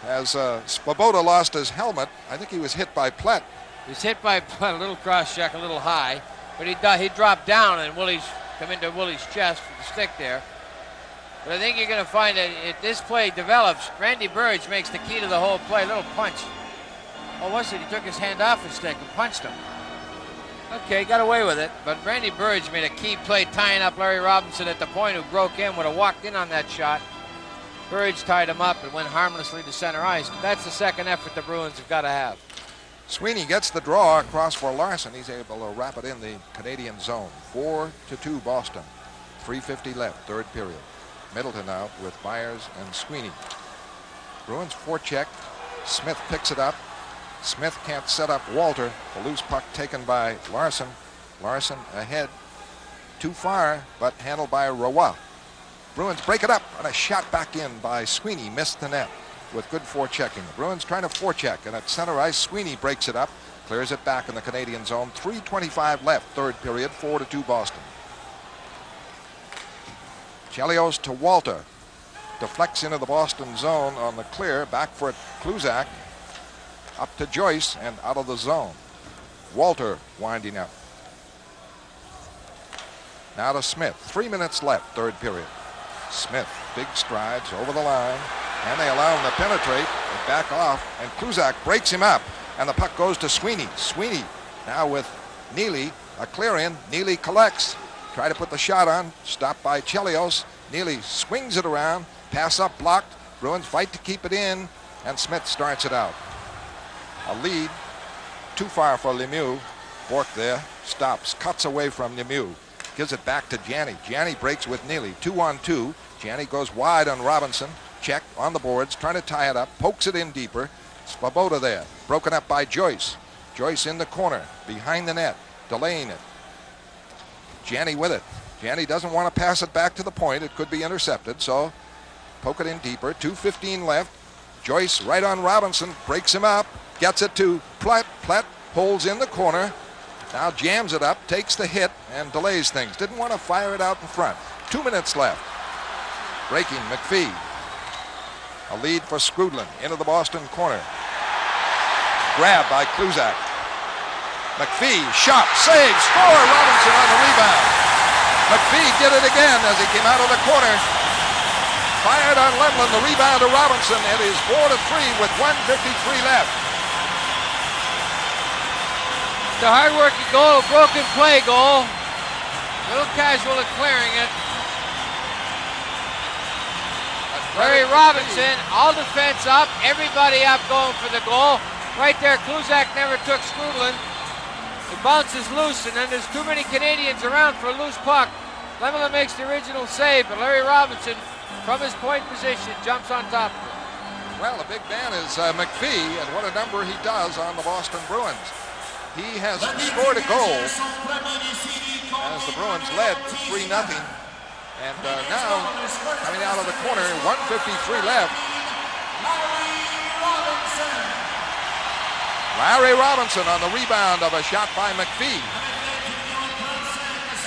as Svoboda lost his helmet, I think he was hit by Plett. He was hit by a little cross check, a little high, but he dropped down and Willie's come into Willie's chest with the stick there. But I think you're going to find that if this play develops, Randy Burridge makes the key to the whole play. A little punch. What was it? He took his hand off his stick and punched him. Okay, got away with it. But Randy Burridge made a key play tying up Larry Robinson at the point, who broke in, would have walked in on that shot. Burridge tied him up and went harmlessly to center ice. That's the second effort the Bruins have got to have. Sweeney gets the draw across for Larson. He's able to wrap it in the Canadian zone. 4-2 Boston. 3:50 left, third period. Middleton out with Myers and Sweeney. Bruins forecheck. Smith picks it up. Smith can't set up Walter. The loose puck taken by Larson. Larson ahead. Too far, but handled by Roy. Bruins break it up, and a shot back in by Sweeney. Missed the net with good forechecking. The Bruins trying to forecheck, and at center ice, Sweeney breaks it up, clears it back in the Canadian zone. 3:25 left, third period, 4-2 Boston. Chelios to Walter. Deflects into the Boston zone on the clear. Back for Kluzak. Up to Joyce and out of the zone. Walter winding up. Now to Smith. 3 minutes left, third period. Smith, big strides over the line. And they allow him to penetrate and back off. And Kluzak breaks him up. And the puck goes to Sweeney. Sweeney now with Neely. A clear in. Neely collects. Try to put the shot on. Stopped by Chelios. Neely swings it around. Pass up blocked. Bruins fight to keep it in. And Smith starts it out. A lead. Too far for Lemieux. Bourque there. Stops. Cuts away from Lemieux. Gives it back to Janney. Janney breaks with Neely. 2-on-2. Janney goes wide on Robinson. Check on the boards. Trying to tie it up. Pokes it in deeper. Svoboda there. Broken up by Joyce. Joyce in the corner. Behind the net. Delaying it. Janney with it. Janney doesn't want to pass it back to the point. It could be intercepted. So poke it in deeper. 2:15 left. Joyce right on Robinson. Breaks him up. Gets it to Plett. Plett holds in the corner. Now jams it up. Takes the hit and delays things. Didn't want to fire it out in front. 2 minutes left. Breaking McPhee. A lead for Skrudland into the Boston corner. Grab by Kluzak. McPhee, shot, save, score. Robinson on the rebound. McPhee did it again as he came out of the corner. Fired on Lemlin, the rebound to Robinson. It is 4-3 with 1:53 left. The hard-working goal, a broken play goal. A little casual at clearing it. Larry Robinson, all defense up, everybody up going for the goal. Right there, Kluzak never took Skrudlin. It bounces loose, and then there's too many Canadians around for a loose puck. Lemlin makes the original save, but Larry Robinson, from his point position, jumps on top of it. Well, the big man is McPhee, and what a number he does on the Boston Bruins. He has scored a goal as the Bruins led 3-0. And now, coming out of the corner, 1:53 left. Larry Robinson on the rebound of a shot by McPhee.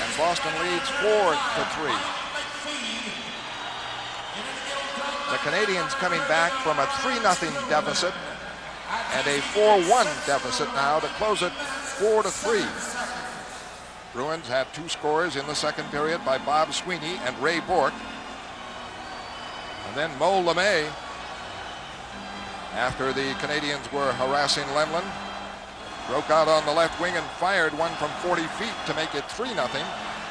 And Boston leads 4-3. The Canadiens coming back from a 3-0 deficit and a 4-1 deficit now to close it 4-3. Bruins have two scores in the second period by Bob Sweeney and Ray Bourque. And then Mo LeMay, after the Canadiens were harassing Lemlin, broke out on the left wing and fired one from 40 feet to make it 3-0.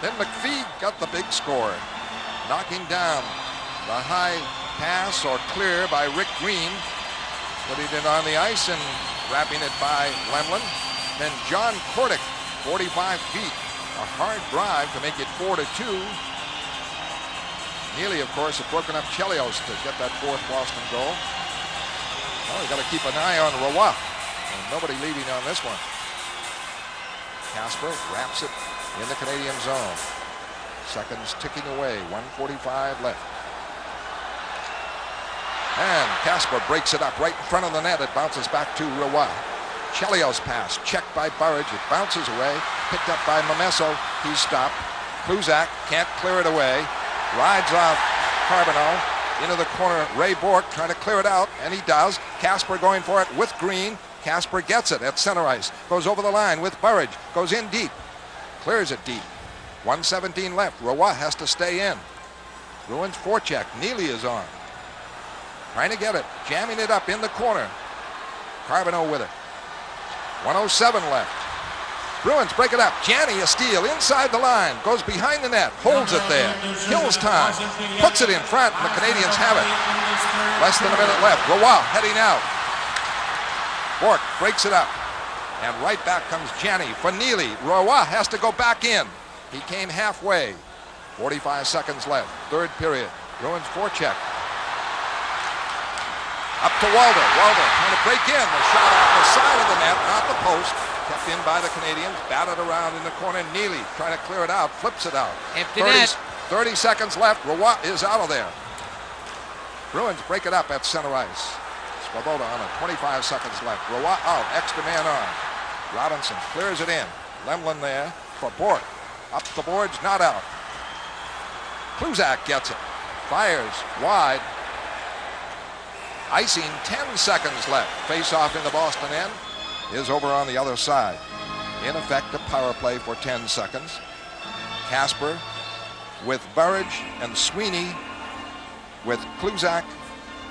Then McPhee got the big score, knocking down the high pass or clear by Rick Green, putting it on the ice and wrapping it by Lemlin. Then John Kordick, 45 feet, a hard drive to make it 4-2. Neely, of course, had broken up Chelios to get that fourth Boston goal. Well, we've got to keep an eye on Roy. Nobody leaving on this one. Casper wraps it in the Canadian zone. Seconds ticking away, 1:45 left. And Casper breaks it up right in front of the net. It bounces back to Roy. Chelios pass, checked by Burridge. It bounces away, picked up by Momesso. He's stopped. Kluzak can't clear it away. Rides off Carbonell into the corner. Ray Bourque trying to clear it out, and he does. Casper going for it with Green. Casper gets it at center ice. Goes over the line with Burridge. Goes in deep. Clears it deep. 1:17 left. Roy has to stay in. Bruins forecheck. Neely is on. Trying to get it. Jamming it up in the corner. Carbonell with it. 1:07 left. Bruins break it up. Janney a steal inside the line. Goes behind the net. Holds it there. Kills time. Puts it in front, and the Canadiens have it. Less than a minute left. Roy heading out. Bourque breaks it up. And right back comes Janney for Neely. Roy has to go back in. He came halfway. 45 seconds left. Third period. Bruins forecheck. Up to Walder. Walder trying to break in. The shot off the side of the net, not the post. Kept in by the Canadiens. Batted around in the corner. Neely trying to clear it out. Flips it out. Empty net. 30 seconds left. Roy is out of there. Bruins break it up at center ice. Svoboda on it. 25 seconds left. Roy out. Extra man on. Robinson clears it in. Lemlin there for Bourque. Up the boards. Not out. Kluzak gets it. Fires wide. Icing, 10 seconds left. Face-off in the Boston end is over on the other side. In effect, a power play for 10 seconds. Casper with Burridge and Sweeney with Kluzak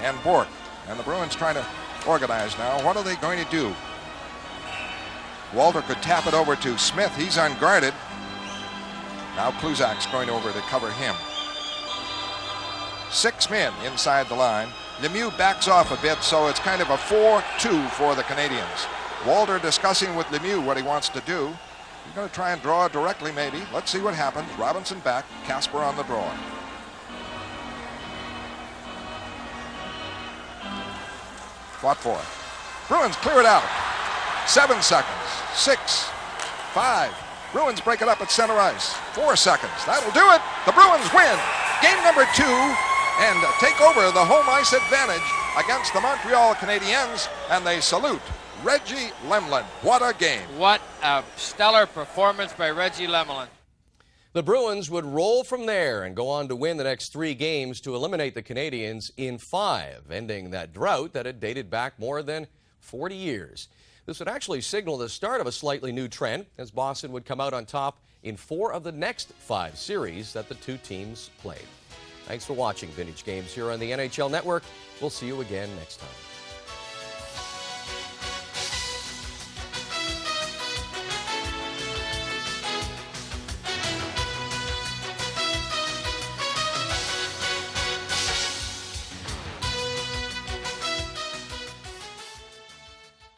and Bourque. And the Bruins trying to organize now. What are they going to do? Walter could tap it over to Smith. He's unguarded. Now Kluzak's going over to cover him. 6 men inside the line. Lemieux backs off a bit, so it's kind of a 4-2 for the Canadiens. Walter discussing with Lemieux what he wants to do. He's going to try and draw directly, maybe. Let's see what happens. Robinson back, Casper on the draw. Fought for it. Bruins clear it out. 7 seconds. 6, 5. Bruins break it up at center ice. 4 seconds. That'll do it. The Bruins win. Game number 2. And take over the home ice advantage against the Montreal Canadiens, and they salute Reggie Lemlin. What a game. What a stellar performance by Reggie Lemlin. The Bruins would roll from there and go on to win the next 3 games to eliminate the Canadiens in 5, ending that drought that had dated back more than 40 years. This would actually signal the start of a slightly new trend, as Boston would come out on top in 4 of the next 5 series that the two teams played. Thanks for watching Vintage Games here on the NHL Network. We'll see you again next time.